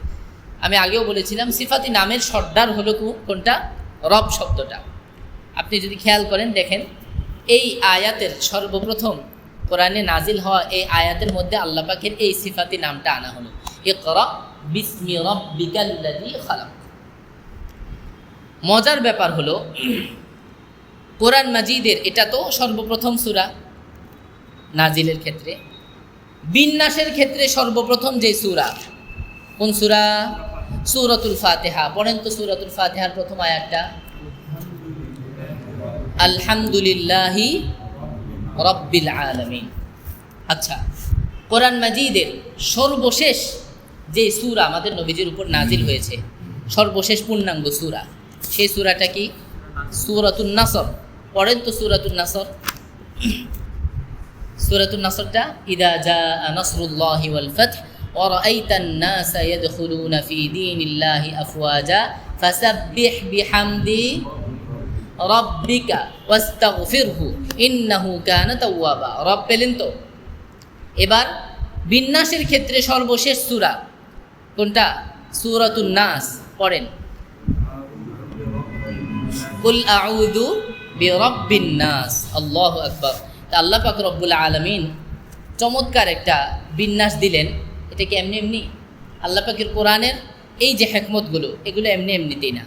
আমি আগেও বলেছিলাম, সিফাতি নামের সর্দার হলো কোনটা? রব শব্দটা। আপনি যদি খেয়াল করেন, দেখেন এই আয়াতের সর্বপ্রথম কোরআনে নাজিল হওয়া এই আয়াতের মধ্যে আল্লাহ পাকের এই সিফাতি নামটা আনা হলো, ইকরা বিসমি রাব্বিকাল্লাযী খালাক। মজার ব্যাপার হলো, কোরআন মাজিদের এটা তো সর্বপ্রথম সূরা নাজিলের ক্ষেত্রে। বিন্যাসের ক্ষেত্রে সর্বপ্রথম যে সূরা, কোন সূরা? সূরাতুল ফাতিহা। পড়েন তো সূরাতুল ফাতিহার প্রথম আয়াতটা, আলহামদুলিল্লাহি রাব্বিল আলামিন। আচ্ছা, কোরআন মাজিদের সর্বশেষ যে সূরা আমাদের নবীজির উপর নাজিল হয়েছে, সর্বশেষ পূর্ণাঙ্গ সূরা, সেই সূরাটা কি? সূরাতুন নাসর। পড়েন তো সূরাতুন নাসর। সূরাতুন নাসরটা, ইযা জাআ নাসরুল্লাহি ওয়াল ফাতহ ওয়া রাআইতান নাসা ইয়াদখুলুনা ফি দীনিল্লাহি আফওয়াজা ফাসাব্বিহ বিহামদি রাব্বিকা ওয়াস্তাগফিরহু ইন্নাহু কানা তাওয়াবা। রব পেলেন তো। এবার বিন্যাসের ক্ষেত্রে সর্বশেষ সূরা কোনটা? সূরাতুন নাস। পড়েন, কুল আউযু বিরাব্বিন নাস। আল্লাহু আকবার। তা আল্লাহ পাক রব্বুল আলামিন চমৎকার একটা বিন্যাস দিলেন। এটা কি এমনি এমনি? আল্লাহ পাকের কোরআনের এই যে হিকমতগুলো, এগুলো এমনি এমনিতেই না।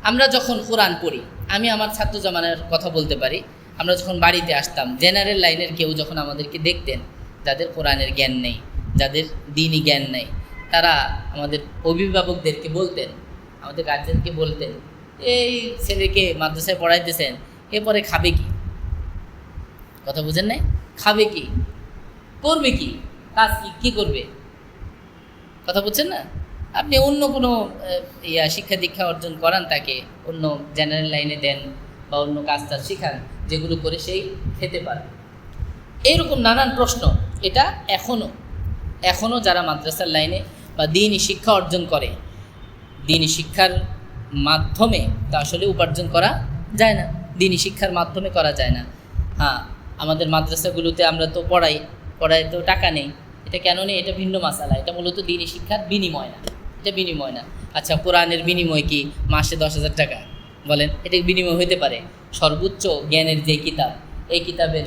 আমরা যখন কোরআন পড়ি, আমি আমার ছাত্র জামানের কথা বলতে পারি, আমরা যখন বাড়িতে আসতাম, জেনারেল লাইনের কেউ যখন আমাদেরকে দেখতেন, যাদের কোরআনের জ্ঞান নেই, যাদের দ্বীনি জ্ঞান নেই, তারা আমাদের অভিভাবকদেরকে বলতেন, আমাদের গার্জেনকে বলতেন, এই ছেলেকে মাদ্রাসায় পড়াইতেছেন, এরপরে খাবে কি? কথা বুঝেন নাই? খাবে কি, করবে কি, কাজ কি করবে? কথা বুঝছেন না? আপনি অন্য কোনো শিক্ষা দীক্ষা অর্জন করান, তাকে অন্য জেনারেল লাইনে দেন বা অন্য কাজটা শেখান, যেগুলো করে সেই খেতে পারে। এইরকম নানান প্রশ্ন। এটা এখনও যারা মাদ্রাসার লাইনে বা দিনই শিক্ষা অর্জন করে, দিনই শিক্ষার মাধ্যমে তা আসলে উপার্জন করা যায় না, দিনই শিক্ষার মাধ্যমে করা যায় না। হ্যাঁ, আমাদের মাদ্রাসাগুলোতে আমরা তো পড়ায় তো টাকা নেই, এটা কেন নেই এটা ভিন্ন মাসালা, এটা মূলত দিনই শিক্ষার বিনিময় না, এটা বিনিময় না। আচ্ছা, কোরআনের বিনিময় কি মাসে 10,000 টাকা? বলেন, এটা বিনিময় হতে পারে? সর্বোচ্চ জ্ঞানের যে কিতাব, এই কিতাবের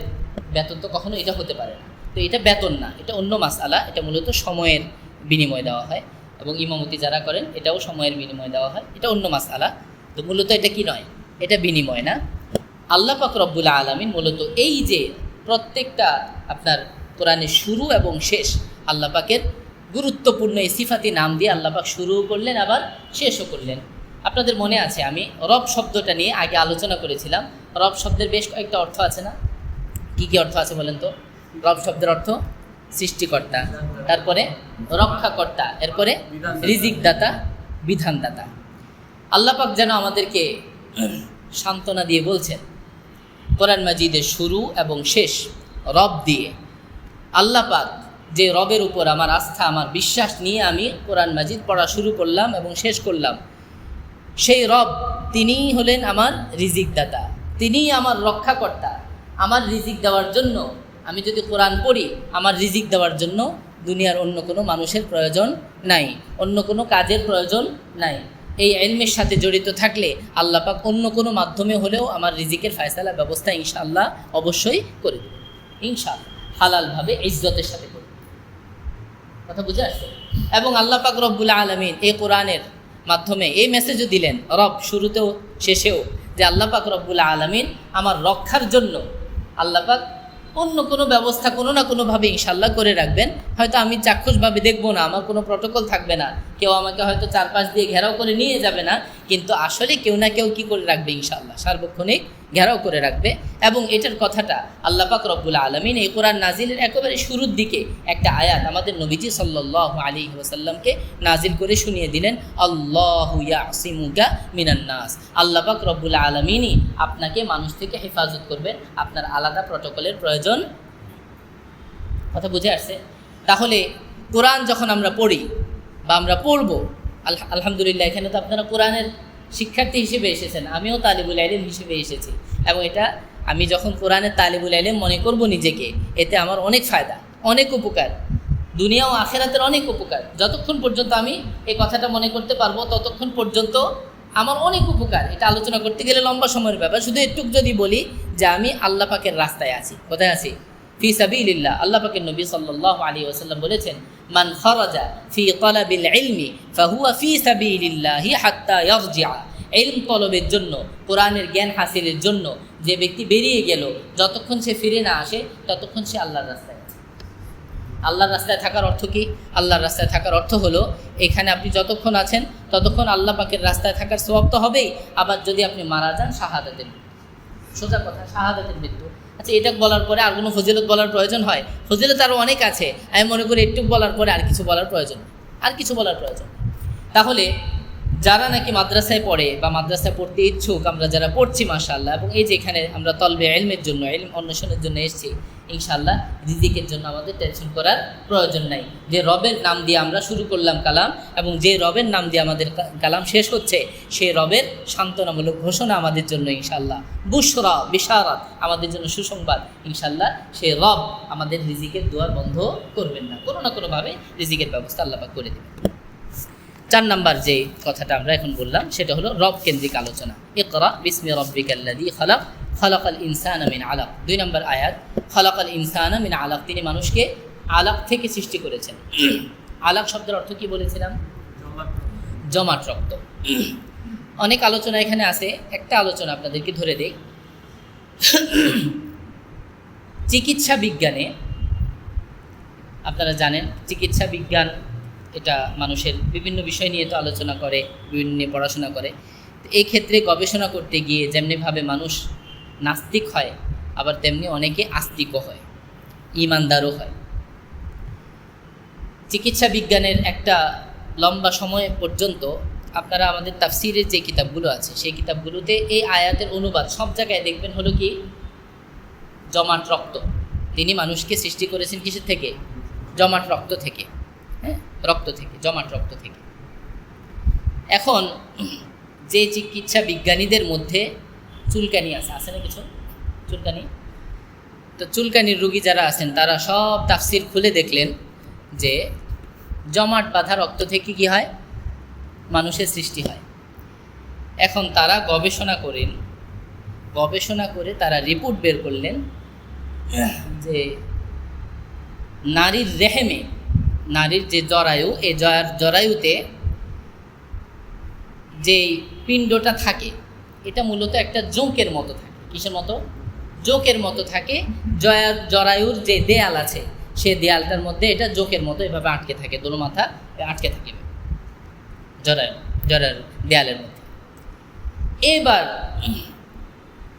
বেতন তো কখনো এটা হতে পারে না। তো এটা বেতন না, এটা অন্য মাসালা, এটা মূলত সময়ের বিনিময় দেওয়া হয়, এবং ইমামতি যারা করেন এটাও সময়ের বিনিময় দেওয়া হয়, এটা অন্য মাসালা। তো মূলত এটা কি নয়, এটা বিনিময় না। আল্লাহ পাক রব্বুল আলামিন মূলত এই যে প্রত্যেকটা আপনার কোরআনের শুরু এবং শেষ আল্লাহ পাকের গুরুত্বপূর্ণ এই সিফাতি নাম দিয়ে আল্লাহ পাক শুরুও করলেন আবার শেষও করলেন। আপনাদের মনে আছে আমি রব শব্দটা নিয়ে আগে আলোচনা করেছিলাম। রব শব্দের বেশ কয়েকটা অর্থ আছে না? কি কি অর্থ আছে বলেন তো? রব শব্দের অর্থ সৃষ্টিকর্তা, তারপরে রক্ষাকর্তা, এরপরে রিজিকদাতা, বিধানদাতা। আল্লাহ পাক যেন আমাদেরকে সান্ত্বনা দিয়ে বলছেন কোরআন মাজিদের শুরু এবং শেষ রব দিয়ে। আল্লাহ পাক যে রবের উপর আমার আস্থা, আমার বিশ্বাস নিয়ে আমি কোরআন মাজিদ পড়া শুরু করলাম এবং শেষ করলাম, সেই রব তিনিই হলেন আমার রিজিকদাতা, তিনিই আমার রক্ষাকর্তা। আমার রিজিক দেওয়ার জন্য আমি যদি কোরআন পড়ি, আমার রিজিক দেওয়ার জন্য দুনিয়ার অন্য কোনো মানুষের প্রয়োজন নাই, অন্য কোনো কাজের প্রয়োজন নাই। এই ইলমের সাথে জড়িত থাকলে আল্লাহ পাক অন্য কোনো মাধ্যমে হলেও আমার রিজিকের ফয়সালা ব্যবস্থা ইনশাআল্লাহ অবশ্যই করে দেবে, ইনশাআল্লাহ হালালভাবে ইজ্জতের সাথে করবে। কথা বুঝে আসছে? এবং আল্লাহ পাক রব্বুল আলামিন এই কোরআনের মাধ্যমে এই মেসেজও দিলেন রব শুরুতেও শেষেও, যে আল্লাহ পাক রব্বুল আলামিন আমার রক্ষার জন্য আল্লাহ পাক অন্য কোনো ব্যবস্থা কোনো না কোনোভাবে ইনশাল্লাহ করে রাখবেন। হয়তো আমি চাক্ষুষভাবে দেখবো না, আমার কোনো প্রটোকল থাকবে না, কেউ আমাকে হয়তো চারপাশ দিয়ে ঘেরাও করে নিয়ে যাবে না, কিন্তু আসলে কেউ না কেউ কী করে রাখবে ইনশাল্লাহ, সার্বক্ষণিক ঘেরাও করে রাখবে। এবং এটার কথাটা আল্লাহ পাক রব্বুল আলামিন এই কোরআন নাজিলের একেবারে শুরুর দিকে একটা আয়াত আমাদের নবীজি সাল্লাল্লাহু আলাইহি ওয়াসাল্লামকে নাজিল করে শুনিয়ে দিলেন, আল্লাহু ইয়াসিমুকা মিনান নাস। আল্লাহ পাক রব্বুল আলামিনই আপনাকে মানুষ থেকে হেফাজত করবেন, আপনার আলাদা প্রটোকলের প্রয়োজন। কথা বুঝে আসছে? তাহলে কোরআন যখন আমরা পড়ি বা আমরা পড়ব, আলহামদুলিল্লাহ এখানে তো আপনারা কোরআনের শিক্ষার্থী হিসেবে এসেছেন, আমিও তালিবুল ইলম হিসেবে এসেছি, এবং এটা আমি যখন কোরআনের তালিবুল ইলম মনে করব নিজেকে, এতে আমার অনেক ফায়দা, অনেক উপকার, দুনিয়া ও আখিরাতের অনেক উপকার। যতক্ষণ পর্যন্ত আমি এই কথাটা মনে করতে পারবো ততক্ষণ পর্যন্ত আমার অনেক উপকার। এটা আলোচনা করতে গেলে লম্বা সময়ের ব্যাপার। শুধু একটুক যদি বলি যে আমি আল্লাহ পাকের রাস্তায় আছি। কোথায় আছি? ফি সাবিলিল্লাহ। আল্লাহ পাকের নবী সাল্লাল্লাহু আলাইহি ওয়াসাল্লাম বলেছেন, মান খারাজা ফি তালাবিল ইলমি ফাহুয়া ফি সাবিলিল্লাহি হাত্তা ইয়ারজিআ। ইলম তলবের জন্য, কোরআনের জ্ঞান হাসিলের জন্য যে ব্যক্তি বেরিয়ে গেল, যতক্ষণ সে ফিরে না আসে ততক্ষণ সে আল্লাহর রাস্তায় আছে। আল্লাহর রাস্তায় থাকার অর্থ কি? আল্লাহর রাস্তায় থাকার অর্থ হলো এখানে আপনি যতক্ষণ আছেন ততক্ষণ আল্লাহ পাকের রাস্তায় থাকার সওয়াব তো হবেই, আবার যদি আপনি মারা যান শাহাদাতের মৃত্যু। সোজা কথা, শাহাদাতের মৃত্যু। আচ্ছা, এটা বলার পরে আর কোনো ফজিলত বলার প্রয়োজন হয়? ফজিলত আরও অনেক আছে, আমি মনে করি একটু বলার পরে আর কিছু বলার প্রয়োজন, আর কিছু বলার প্রয়োজন। তাহলে যারা নাকি মাদ্রাসায় পড়ে বা মাদ্রাসায় পড়তে ইচ্ছুক, আমরা যারা পড়ছি মাশাআল্লাহ, এবং এই যে এখানে আমরা তলবে ইলমের জন্য, ইলম অন্বেষণের জন্য এসেছি, ইনশাআল্লাহ রিজিকের জন্য আমাদের টেনশন করার প্রয়োজন নাই। যে রবের নাম দিয়ে আমরা শুরু করলাম কালাম, এবং যে রবের নাম দিয়ে আমাদের কালাম শেষ হচ্ছে, সেই রবের সান্ত্বনামূলক ঘোষণা আমাদের জন্য ইনশাআল্লাহ, বুশরা বিশারাত আমাদের জন্য সুসংবাদ। ইনশাআল্লাহ সেই রব আমাদের রিজিকের দুয়ার বন্ধ করবেন না, কোনো না কোনোভাবে রিজিকের ব্যবস্থা আল্লাহ পাক করে দেবেন। 4 নাম্বার যে কথাটা আমরা এখন বললাম সেটা হলো রব কেন্দ্রিক আলোচনা। ইকরা বিসমি রাব্বিকাল্লাযী খালাক খালাকাল ইনসানা মিন আলাক। 2 নম্বর আয়াত, খালাকাল ইনসানা মিন আলাক, তিনি মানুষকে আলাক থেকে সৃষ্টি করেছেন। আলাক শব্দের অর্থ কি বলেছিলাম? জমাট রক্ত। অনেক আলোচনা এখানে আছে, একটা আলোচনা আপনাদেরকে ধরে দেই। চিকিৎসা বিজ্ঞানে আপনারা জানেন, চিকিৎসা বিজ্ঞান এটা মানুষের বিভিন্ন বিষয় নিয়ে তো আলোচনা করে, বিভিন্ন নিয়ে পড়াশোনা করে। এই ক্ষেত্রে গবেষণা করতে গিয়ে যেমনিভাবে মানুষ নাস্তিক হয়, আবার তেমনি অনেকে আস্তিকও হয়, ঈমানদারও হয়। চিকিৎসা বিজ্ঞানের একটা লম্বা সময় পর্যন্ত আপনারা আমাদের তাফসিরের যে কিতাবগুলো আছে সেই কিতাবগুলোতে এই আয়াতের অনুবাদ সব জায়গায় দেখবেন হলো কি, জমাট রক্ত। তিনি মানুষকে সৃষ্টি করেছেন কিসের থেকে? জমাট রক্ত থেকে। হ্যাঁ, রক্ত থেকে, জমাট রক্ত থেকে। এখন যে চিকিৎসা বিজ্ঞানীদের মধ্যে চুলকানি আছে না কিছু চুলকানি, তো চুলকানির রোগী যারা আছেন তারা সব তাফসির খুলে দেখলেন যে জমাট বাঁধা রক্ত থেকে কি হয়, মানুষের সৃষ্টি হয়। এখন তারা গবেষণা করে তারা রিপোর্ট বের করলেন যে নারীর রেহেমে, নারীর যে জরায়ু, এই জরায়ুতে যে পিণ্ডটা থাকে এটা মূলত একটা জোঁকের মতো থাকে। কিসের মতো? জোঁকের মতো থাকে। জরায়ুর যে দেয়াল আছে সে দেয়ালটার মধ্যে এটা জোঁকের মতো এভাবে আটকে থাকে, দোনো মাথা আটকে থাকে জরায়ু দেয়ালের মধ্যে। এবার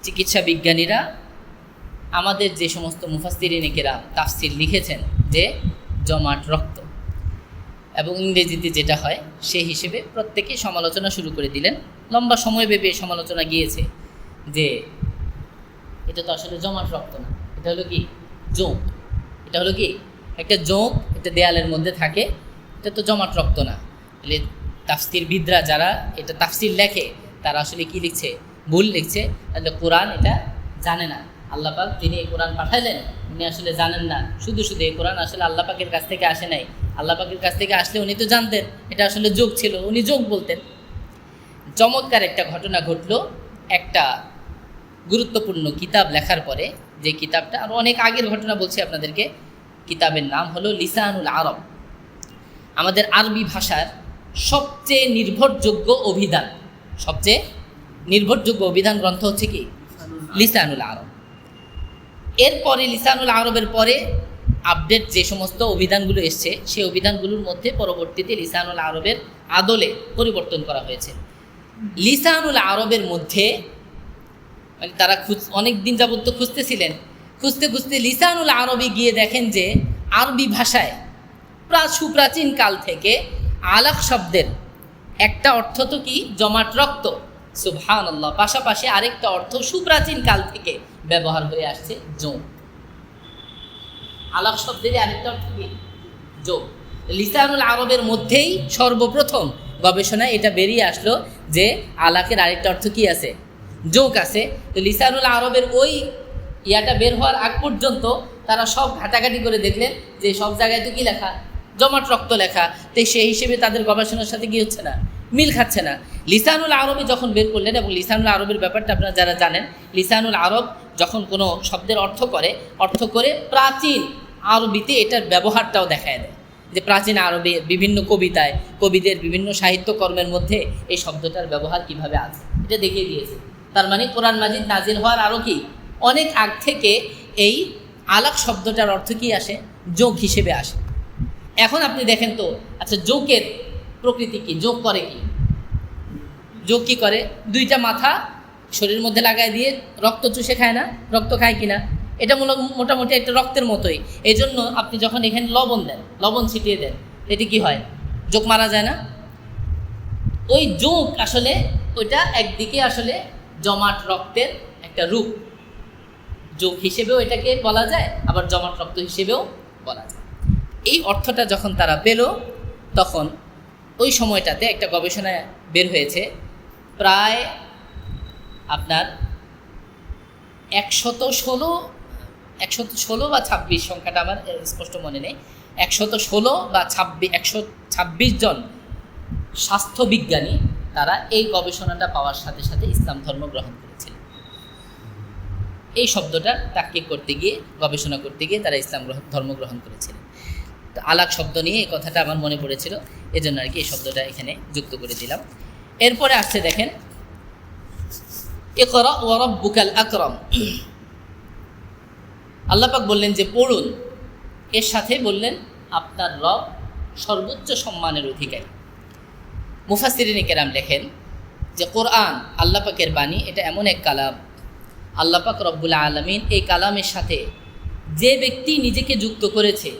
চিকিৎসা বিজ্ঞানীরা আমাদের যে সমস্ত মুফাসসিরিনে কেরাম তাফসির লিখেছেন যে জমাট রক্ত, এবং ইংরেজিতে যেটা হয় সেই হিসেবে প্রত্যেকেই সমালোচনা শুরু করে দিলেন। লম্বা সময়ব্যাপী সমালোচনা গিয়েছে যে এটা তো আসলে জমাট রক্ত না, এটা হলো কি জোঁক, এটা হলো কি একটা জোঁক, এটা দেয়ালের মধ্যে থাকে, এটা তো জমাট রক্ত না। তাহলে তাফসিরবিদরা যারা এটা তাফসির লেখে তারা আসলে কি লিখছে? ভুল লিখছে। তাহলে কোরআন এটা জানে না। আল্লাহ পাক যিনি এই কোরআন পাঠালেন উনি আসলে জানেন না। শুধু এই কোরআন আসলে আল্লাহ পাকের কাছ থেকে আসে নাই। আল্লাহ পাকের কাছ থেকে আসলে উনি তো জানতেন এটা আসলে যোগ ছিল, উনি যোগ বলতেন। চমৎকার একটা ঘটনা ঘটলো একটা গুরুত্বপূর্ণ কিতাব লেখার পরে। যে কিতাবটা আরও অনেক আগের ঘটনা বলছি আপনাদেরকে। কিতাবের নাম হলো লিসানুল আরব। আমাদের আরবি ভাষার সবচেয়ে নির্ভরযোগ্য অভিধান গ্রন্থ হচ্ছে কি? লিসানুল আরব। এরপরে লিসানুল আরবের পরে আপডেট যে সমস্ত অভিধানগুলো এসছে সেই অভিধানগুলোর মধ্যে পরবর্তীতে লিসানুল আরবের আদলে পরিবর্তন করা হয়েছে। লিসানুল আরবের মধ্যে মানে তারা অনেক দিন যাবত খুঁজতেছিলেন, খুঁজতে লিসানুল আরবে গিয়ে দেখেন যে আরবি ভাষায় সুপ্রাচীন কাল থেকে আলাক শব্দের একটা অর্থ তো কি জমাট রক্ত, সুবহানাল্লাহ, পাশাপাশি আরেকটা অর্থ সুপ্রাচীন কাল থেকে ব্যবহার হয়ে আসছে জোঁক। আলাক শব্দেরই আরেকটা অর্থ কি? জোঁক। লিসানুল আরবের মধ্যেই সর্বপ্রথম গবেষণায় এটা বেরিয়ে আসলো যে আলাকের আরেকটা অর্থ কি আছে? জোঁক আছে। তো লিসানুল আরবের ওই ইয়াটা বের হওয়ার আগ পর্যন্ত তারা সব ঘাটাঘাটি করে দেখলেন যে সব জায়গায় তো কি লেখা? জমাট রক্ত লেখা। তো সেই হিসেবে তাদের গবেষণার সাথে কি হচ্ছে না? মিল খাচ্ছে না। লিসানুল আরবে যখন বের করলেন, এবং লিসানুল আরবের ব্যাপারটা আপনারা যারা জানেন, লিসানুল আরব যখন কোনো শব্দের অর্থ করে প্রাচীন আরবিতে এটার ব্যবহারটাও দেখায় দেয় যে প্রাচীন আরবে বিভিন্ন কবিতায় কবিদের বিভিন্ন সাহিত্যকর্মের মধ্যে এই শব্দটার ব্যবহার কিভাবে আছে এটা দেখিয়ে দিয়েছে। তার মানে কোরআন মাজিদ নাজিল হওয়ার আরও কি অনেক আগ থেকে এই আলাক শব্দটার অর্থ কি আসে? যোগ হিসেবে আসে। এখন আপনি দেখেন তো, আচ্ছা যোগের প্রকৃতি কি? যোগ করে কি? যোগ কি করে? দুইটা মাথা শরীরের মধ্যে লাগায় দিয়ে রক্ত চুষে খায় না? রক্ত খায় কিনা? এটা মোটামুটি একটা রক্তের মতোই। এই জন্য আপনি যখন এখানে লবণ ছিটিয়ে দেন, এটি কি হয়? যোগ মারা যায় না? ওই যোগ আসলে ওইটা একদিকে আসলে জমাট রক্তের একটা রূপ। যোগ হিসেবেও এটাকে বলা যায়, আবার জমাট রক্ত হিসেবেও বলা যায়। এই অর্থটা যখন তারা পেল তখন ওই সময়টাতে একটা গবেষণায় বের হয়েছে প্রায় আপনার 116 বা 26 সংখ্যাটা আমার স্পষ্ট মনে নেই, 116 বা 126 জন স্বাস্থ্যবিজ্ঞানী তারা এই গবেষণাটা পাওয়ার সাথে সাথে ইসলাম ধর্ম গ্রহণ করেছিলেন। এই শব্দটা তাহকিক করতে গিয়ে, গবেষণা করতে গিয়ে তারা ইসলাম ধর্ম গ্রহণ করেছিলেন। তো আলাক শব্দ নিয়ে এই কথাটা আমার মনে পড়েছিল, এজন্য আর কি এই শব্দটা এখানে যুক্ত করে দিলাম। এরপরে আসছে দেখেন, ইকরা ওয়া রাব্বুকাল আকরাম। আল্লাহ পাক বললেন যে পড়ুন, এর সাথে বললেন আপনার রব সর্বোচ্চ সম্মানের অধিকারী। মুফাসসিরিনে কেরাম লেখেন যে কোরআন আল্লাহ পাকের বাণী, এটা এমন এক কালাম, আল্লাহ পাক রব্বুল আলামিন এই কালামের সাথে যে ব্যক্তি নিজেকে যুক্ত করেছে,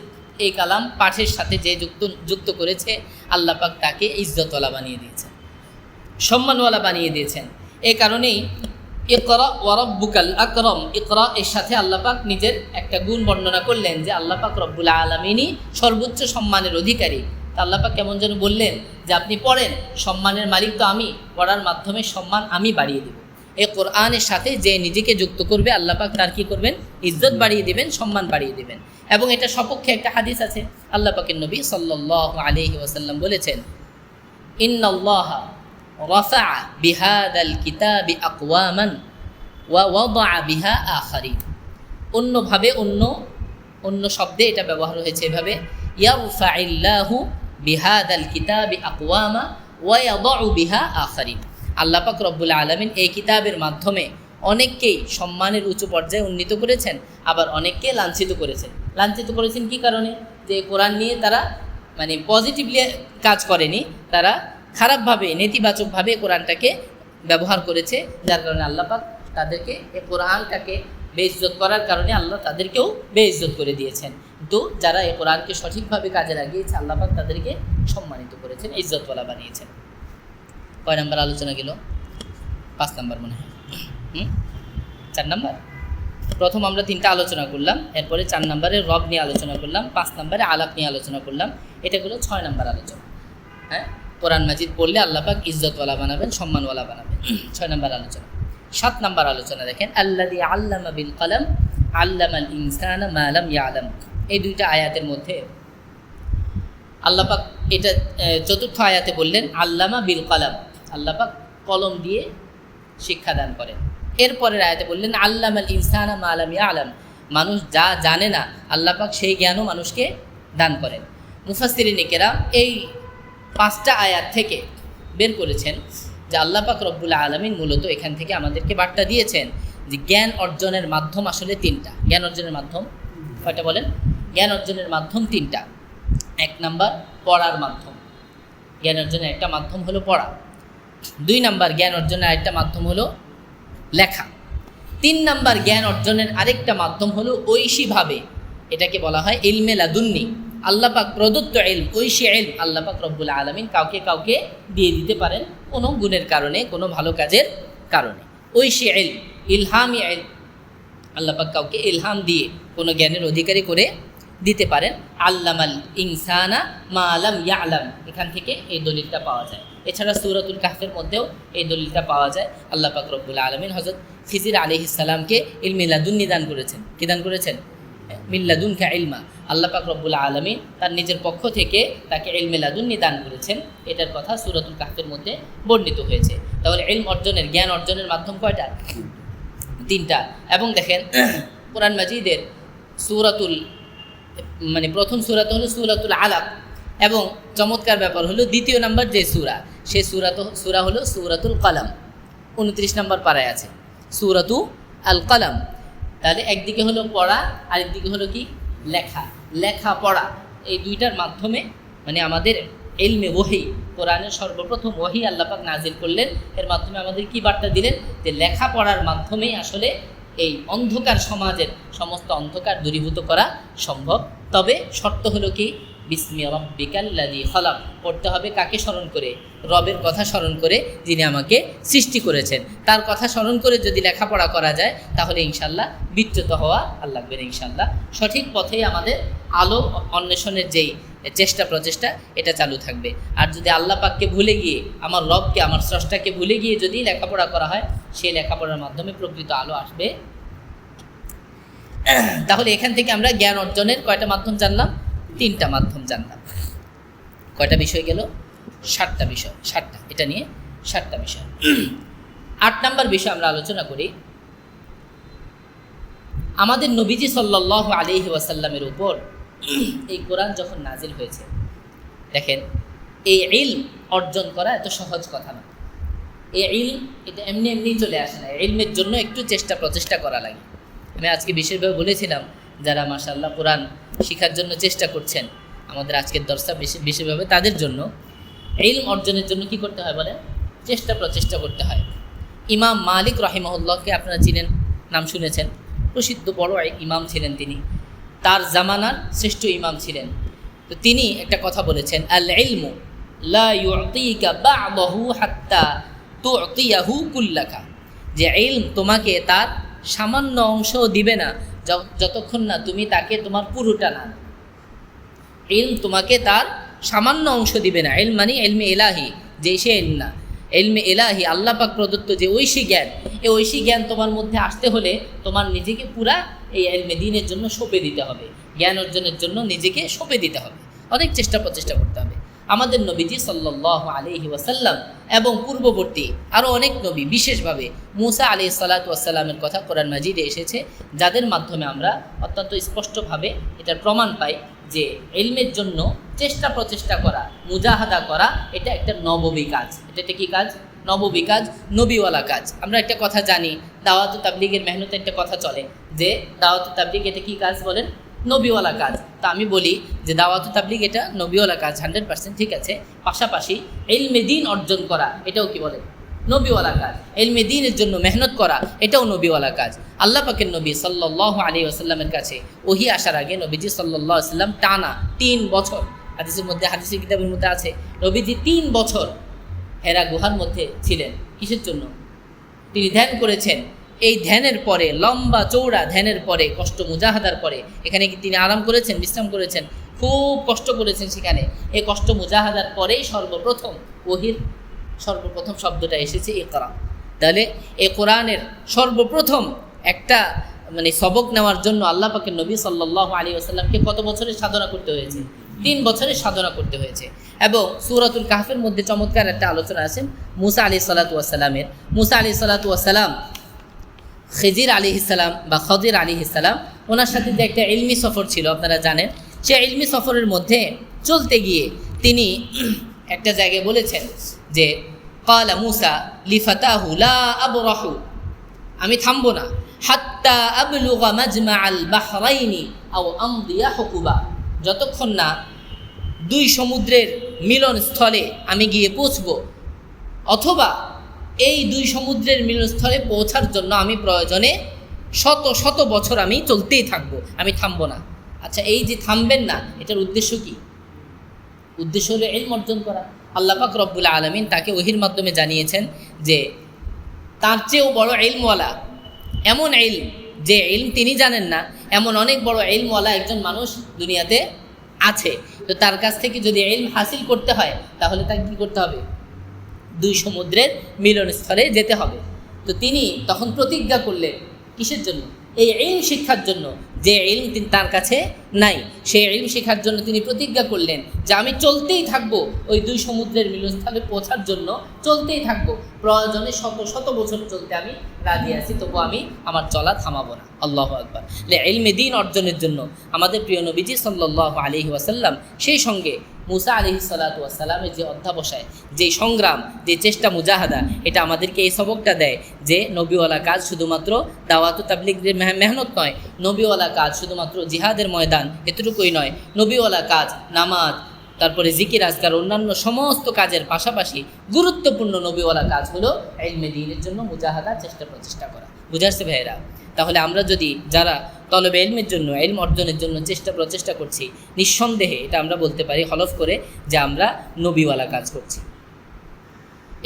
এই কালাম পাঠের সাথে যে যুক্ত করেছে, আল্লাহ পাক তাকে ইজ্জতওয়ালা বানিয়ে দিয়েছেন, সম্মানওয়ালা বানিয়ে দিয়েছেন। এই কারণেই ইকরা ওয়া রাব্বুকাল আকরাম, ইকরা এর সাথে আল্লাহ পাক নিজের একটা গুণ বর্ণনা করলেন যে আল্লাহ পাক রব্বুল আলামিনই সর্বোচ্চ সম্মানের অধিকারী। তা আল্লাহ পাক কেমন যেন বললেন যে আপনি পড়েন, সম্মানের মালিক তো আমি, পড়ার মাধ্যমে সম্মান আমি বাড়িয়ে দেব। এই কোরআনের সাথে যে নিজেকে যুক্ত করবে আল্লাহ পাক তার কী করবেন, ইজ্জত বাড়িয়ে দেবেন, সম্মান বাড়িয়ে দেবেন। এবং এটা সপক্ষে একটা হাদিস আছে, আল্লাহ পাকের নবী সাল্লাল্লাহু আলাইহি ওয়াসাল্লাম বলেছেন, ইন্নাল্লাহা রাফা বিহাদাল কিতাবি আকওয়ামান ওয়া ওয়াদা বিহা আখারিন। অন্যভাবে অন্য শব্দে এটা ব্যবহার হয়েছে এভাবে, ইয়ারফাইল্লাহু বিহাদাল কিতাবি আকওয়ামা ওয়া ইয়াদউ বিহা আখারিন। আল্লাহ পাক রব্বুল আলামিন এই কিতাবের মাধ্যমে অনেককেই সম্মানের উঁচু পর্যায়ে উন্নীত করেছেন, আবার অনেককে লাঞ্ছিত করেছেন। লাঞ্ছিত করেছেন কি কারণে? যে কোরআন নিয়ে তারা মানে পজিটিভলি কাজ করেনি, তারা খারাপভাবে নেতিবাচকভাবে কোরআনটাকে ব্যবহার করেছে, যার কারণে আল্লাহ পাক তাদেরকে এই কোরআনটাকে বেইজ্জত করার কারণে আল্লাহ তাদেরকেও বেইজ্জত করে দিয়েছেন। কিন্তু যারা এই কোরআনকে সঠিকভাবে কাজে লাগিয়েছে আল্লাহ পাক তাদেরকে সম্মানিত করেছেন, ইজ্জতওয়ালা বানিয়েছেন। কয় নাম্বার আলোচনা গেল? 5 নাম্বার মনে হয়, 4 নাম্বার। প্রথম আমরা 3টা আলোচনা করলাম, এরপরে 4 নাম্বারে রব নিয়ে আলোচনা করলাম, 5 নাম্বারে আলাপ নিয়ে আলোচনা করলাম। এটা হলো 6 নাম্বার আলোচনা। হ্যাঁ, কোরআন মাজিদ পড়লে আল্লাহ পাক ইজ্জতওয়ালা বানাবেন, সম্মানওয়ালা বানাবেন। 6 নাম্বার আলোচনা। 7 নাম্বার আলোচনা দেখেন, আল্লাযী আল্লামা বিল কলম আল্লামাল ইনসানা মা লাম ইয়ালাম। এই 2টা আয়াতের মধ্যে আল্লাহ পাক এটা 4র্থ আয়াতে বললেন আল্লামা বিল কলম, আল্লাহ পাক কলম দিয়ে শিক্ষাদান করেন। এরপরের আয়াতে বললেন আল্লামাল ইনসানা মা লাম ইয়ালাম, মানুষ যা জানে না আল্লাহ পাক সেই জ্ঞানও মানুষকে দান করেন। মুফাসসিরিনে কেরাম এই 5টা আয়াত থেকে বের করেছেন যে আল্লাহ পাক রব্বুল আলামিন মূলত এখান থেকে আমাদেরকে বার্তা দিয়েছেন যে জ্ঞান অর্জনের মাধ্যম আসলে 3টা। জ্ঞান অর্জনের মাধ্যম কয়টা বলেন? জ্ঞান অর্জনের মাধ্যম 3টা। 1 নাম্বার পড়ার মাধ্যম, জ্ঞান অর্জনের একটা মাধ্যম হলো পড়া। 2 নাম্বার জ্ঞান অর্জনের আরেকটা মাধ্যম হলো লেখা। 3 নাম্বার জ্ঞান অর্জনের আরেকটা মাধ্যম হলো ঐশীভাবে, এটাকে বলা হয় ইলমে লাদুন্নি, আল্লাহ পাক প্রদত্ত ইলম, ঐশী ইলম আল্লাহ পাক রব্বুল আলামিন কাউকে কাউকে দিয়ে দিতে পারেন কোনো গুণের কারণে, কোনো ভালো কাজের কারণে। ঐশী ইলম, ইলহামি ইলম, আল্লাহ পাক কাউকে ইলহাম দিয়ে কোনো জ্ঞানের অধিকারী করে দিতে পারেন। আল্লামাল ইনসানা মা লাম ইয়ালাম, এখান থেকে এই দলিলটা পাওয়া যায়। এছাড়া সূরাতুল কাহফের মধ্যেও এই দলিলটা পাওয়া যায়। আল্লাহ পাক রব্বুল আলামিন হযরত খিজির আলাইহিস সালামকে ইলমে লাদুন্নি দান করেছেন। কি দান করেছেন? মিল্লাদুনকা ইলমা। আল্লাহ পাক রব্বুল আলামিন তার নিজের পক্ষ থেকে তাকে ইলমে লাদুন্নি দান করেছেন, এটার কথা সূরাতুল কাহফের মধ্যে বর্ণিত হয়েছে। তাহলে ইলম অর্জনের, জ্ঞান অর্জনের মাধ্যম কয়টা? 3টা। এবং দেখেন কোরআন মাজিদের সূরাতুল প্রথম সূরাটা হলো সূরাতুল আলাক, এবং চমৎকার ব্যাপার হলো 2য় নাম্বার যে সূরা, সেই সূরা হলো সূরাতুল কলম। 29 নাম্বার পারায় আছে সূরাতু আল কলম। তাহলে একদিকে হলো পড়া, আরেকদিকে হলো কি লেখা। লেখা পড়া এই 2টার মাধ্যমে আমাদের ইলমে ওহী, কোরআনের সর্বপ্রথম ওহী আল্লাহ পাক নাজিল করলেন, এর মাধ্যমে আমাদের কি বার্তা দিলেন? যে লেখা পড়ার মাধ্যমেই আসলে এই অন্ধকার সমাজের সমস্ত অন্ধকার দূরীভূত করা সম্ভব। তবে শর্ত হলো কি? বিসমি রাব্বিকাল্লাযী খলাক পড়তে হবে। কাকে স্মরণ করে? রবের কথা স্মরণ করে, যিনি আমাকে সৃষ্টি করেছেন। তার কথা স্মরণ করে যদি লেখাপড়া করা যায় তাহলে ইনশাল্লাহ বিচ্যুত হওয়া আর লাগবে না। ইনশাল্লাহ সঠিক পথেই আমাদের আলো অন্বেষণের যেই চেষ্টা প্রচেষ্টা এটা চালু থাকবে। আর যদি আল্লাহ পাককে ভুলে গিয়ে, আমার রবকে, আমার স্রষ্টাকে ভুলে গিয়ে যদি লেখাপড়া করা হয়, সেই লেখাপড়ার মাধ্যমে প্রকৃত আলো আসবে। তাহলে এখান থেকে আমরা জ্ঞান অর্জনের কয়টা মাধ্যম জানলাম? 3টা মাধ্যম জানলাম। কয়টা বিষয় গেল? 7টা বিষয়। 7টা, এটা নিয়ে 7টা বিষয়। 8 নাম্বার বিষয় আমরা আলোচনা করি। আমাদের নবীজি সাল্লাল্লাহু আলাইহি ওয়াসাল্লামের উপর এই কোরআন যখন নাজিল হয়েছে, দেখেন এই ইলম অর্জন করা এত সহজ কথা না। এই ইলম এটা এমনি এমনি চলে আসে না, ইলমের জন্য একটু চেষ্টা প্রচেষ্টা করা লাগে। আমি আজকে বিশেষভাবে বলেছিলাম যারা মাশাআল্লাহ কোরআন শেখার জন্য চেষ্টা করছেন, আমাদের আজকের দর্শা বিশেষভাবে তাদের জন্য ইলম অর্জনের জন্য কি করতে হয় বলে? চেষ্টা প্রচেষ্টা করতে হয়। ইমাম মালিক রাহিমাহুল্লাহকে আপনারা চিনেন, নাম শুনেছেন, প্রসিদ্ধ বড় ইমাম ছিলেন তিনি, তার জামানার শ্রেষ্ঠ ইমাম ছিলেন। তো তিনি একটা কথা বলেছেন, আল ইলমু লা ইউতিকা বা'দাহু হাত্তা তু'তিয়াহু কুল্লাকা। যে ইলম তোমাকে তার সামান্য অংশও দিবে না যতক্ষণ না তুমি তাকে তোমার পুরোটা না। ইলম তোমাকে তার সামান্য অংশ দিবে না। ইলম মানে ইলমে ইলাহি, যে সে ইলম না, ইলমে ইলাহি আল্লাহ পাক প্রদত্ত যে ঐশী জ্ঞান, এই ঐশী জ্ঞান তোমার মধ্যে আসতে হলে তোমার নিজেকে পুরা এই ইলমে দ্বীনের জন্য সঁপে দিতে হবে, জ্ঞান অর্জনের জন্য নিজেকে সঁপে দিতে হবে, অনেক চেষ্টা প্রচেষ্টা করতে হবে। আমাদের নবীজি সাল্লাল্লাহু আলাইহি ওয়াসাল্লাম এবং পূর্ববর্তী আরও অনেক নবী, বিশেষভাবে মূসা আলাইহিস সালাতু ওয়াস সালামের কথা কোরআন মাজিদে এসেছে, যাদের মাধ্যমে আমরা অত্যন্ত স্পষ্টভাবে এটার প্রমাণ পাই যে ইলমের জন্য চেষ্টা প্রচেষ্টা করা, মুজাহাদা করা, এটা একটা নববী কাজ। এটা কি কাজ? নববী কাজ, নবীওয়ালা কাজ। আমরা একটা কথা জানি, দাওয়াত ও তাবলীগের মেহনতে একটা কথা চলে যে দাওয়াত ও তাবলীগ এটা কি কাজ বলেন? নবীওয়ালা কাজ। তা আমি বলি যে দাওয়াত ও তাবলীগ এটা নবীওয়ালা কাজ, 100% ঠিক আছে। পাশাপাশি ইলমে দ্বীন অর্জন করা এটাও কি বলেন? নবীওয়ালা কাজ। ইলমে দ্বীনের জন্য মেহনত করা এটাও নবীওয়ালা কাজ। আল্লাহ পাকের নবী সাল্লাল্লাহু আলাইহি ওয়াসাল্লামের কাছে ওহী আসার আগে নবীজি সাল্লাল্লাহু আলাইহি ওয়াসাল্লাম টানা 3 বছর, হাদিসের মধ্যে, হাদিসের কিতাবের মধ্যে আছে, নবীজি 3 বছর হেরা গুহার মধ্যে ছিলেন। কিসের জন্য? তিনি ধ্যান করেছেন। এই ধ্যানের পরে, লম্বা চৌড়া ধ্যানের পরে, কষ্ট মুজাহাদার পরে, এখানে কি তিনি আরাম করেছেন, বিশ্রাম করেছেন? খুব কষ্ট করেছেন সেখানে। এই কষ্ট মুজাহাদার পরেই সর্বপ্রথম ওহীর সর্বপ্রথম শব্দটা এসেছে ইকরা। তাহলে এই কোরআনের সর্বপ্রথম একটা সবক নেওয়ার জন্য আল্লাহ পাকের নবী সাল্লাল্লাহু আলাইহি ওয়াসাল্লামকে কত বছরের সাধনা করতে হয়েছে? 3 বছরের সাধনা করতে হয়েছে। এবং সূরাতুল কাহফের মধ্যে চমৎকার একটা আলোচনা আছে মূসা আলাইহিস সালাতু ওয়াস সালামের। মূসা আলাইহিস সালাতু ওয়াস সালাম খিজির আলাইহিস সালাম বা খদির আলাইহিস সালাম, ওনার সাথে যে একটা ইলমি সফর ছিল আপনারা জানেন, সেই ইলমি সফরের মধ্যে চলতে গিয়ে তিনি একটা জায়গায় বলেছেন যে ক্বালা মূসা লিফাতাহু লা আবরাহু, আমি থামবো না, হাত্তা আবলুগা মাজমাআল বাহরাইনি আও আমদিয়া হুকুবা, যতক্ষণ না 2 সমুদ্রের মিলন স্থলে আমি গিয়ে পৌঁছব, অথবা এই 2 সমুদ্রের মিলনস্থলে পৌঁছার জন্য আমি প্রয়োজনে শত শত বছর আমি চলতেই থাকবো, আমি থামবো না। আচ্ছা, এই যে থামবেন না, এটার উদ্দেশ্য কি? উদ্দেশ্য হলো ইলম অর্জন করা। আল্লাহ পাক রব্বুল আলামিন তাকে ওহীর মাধ্যমে জানিয়েছেন যে তার চেয়েও বড় ইলমওয়ালা, এমন ইলম যে ইলম তিনি জানেন না, এমন অনেক বড় ইলমওয়ালা একজন মানুষ দুনিয়াতে আছে। তো তার কাছ থেকে যদি ইলম হাসিল করতে হয় তাহলে তাকে কী করতে হবে? 2 সমুদ্রের মিলনস্থলে যেতে হবে। তো তিনি তখন প্রতিজ্ঞা করলেন, কিসের জন্য? এই ইলম শিক্ষার জন্য। যে ইলম তার কাছে নাই, সেই ইলম শেখার জন্য তিনি প্রতিজ্ঞা করলেন যে আমি চলতেই থাকবো, ওই 2 সমুদ্রের মিলনস্থলে পৌঁছার জন্য চলতেই থাকবো, প্রয়োজনে শত শত বছর চলতে আমি রাজি আছি, তবু আমি আমার চলা থামাবো না। আল্লাহু আকবার। ইলমে দ্বীন অর্জনের জন্য আমাদের প্রিয় নবীজি সাল্লাল্লাহু আলাইহি ওয়াসাল্লাম সেই সঙ্গে মূসা আলাইহিস সালাতু ওয়াস সালামের যে অধ্যাবসায়, যে সংগ্রাম, যে চেষ্টা মুজাহাদা, এটা আমাদেরকে এই সবকটা দেয় যে নবীওয়ালা কাজ শুধুমাত্র দাওয়াত ও তাবলীগের মেহনত নয়, নবীওয়ালা কাজ শুধুমাত্র জিহাদের ময়দান এতটুকুই নয়, নবীওয়ালা কাজ নামাজ, তারপরে জিকির আজকার, অন্যান্য সমস্ত কাজের পাশাপাশি গুরুত্বপূর্ণ নবীওয়ালা কাজ হলো ইলমে দ্বীনের জন্য মুজাহাদা, চেষ্টা প্রচেষ্টা করা। বুঝাচ্ছে ভাইয়েরা? তাহলে আমরা যদি যারা তলবে ইলমের জন্য, ইলম অর্জনের জন্য চেষ্টা প্রচেষ্টা করছি, নিঃসন্দেহে এটা আমরা বলতে পারি হলফ করে যে আমরা নবীওয়ালা কাজ করছি।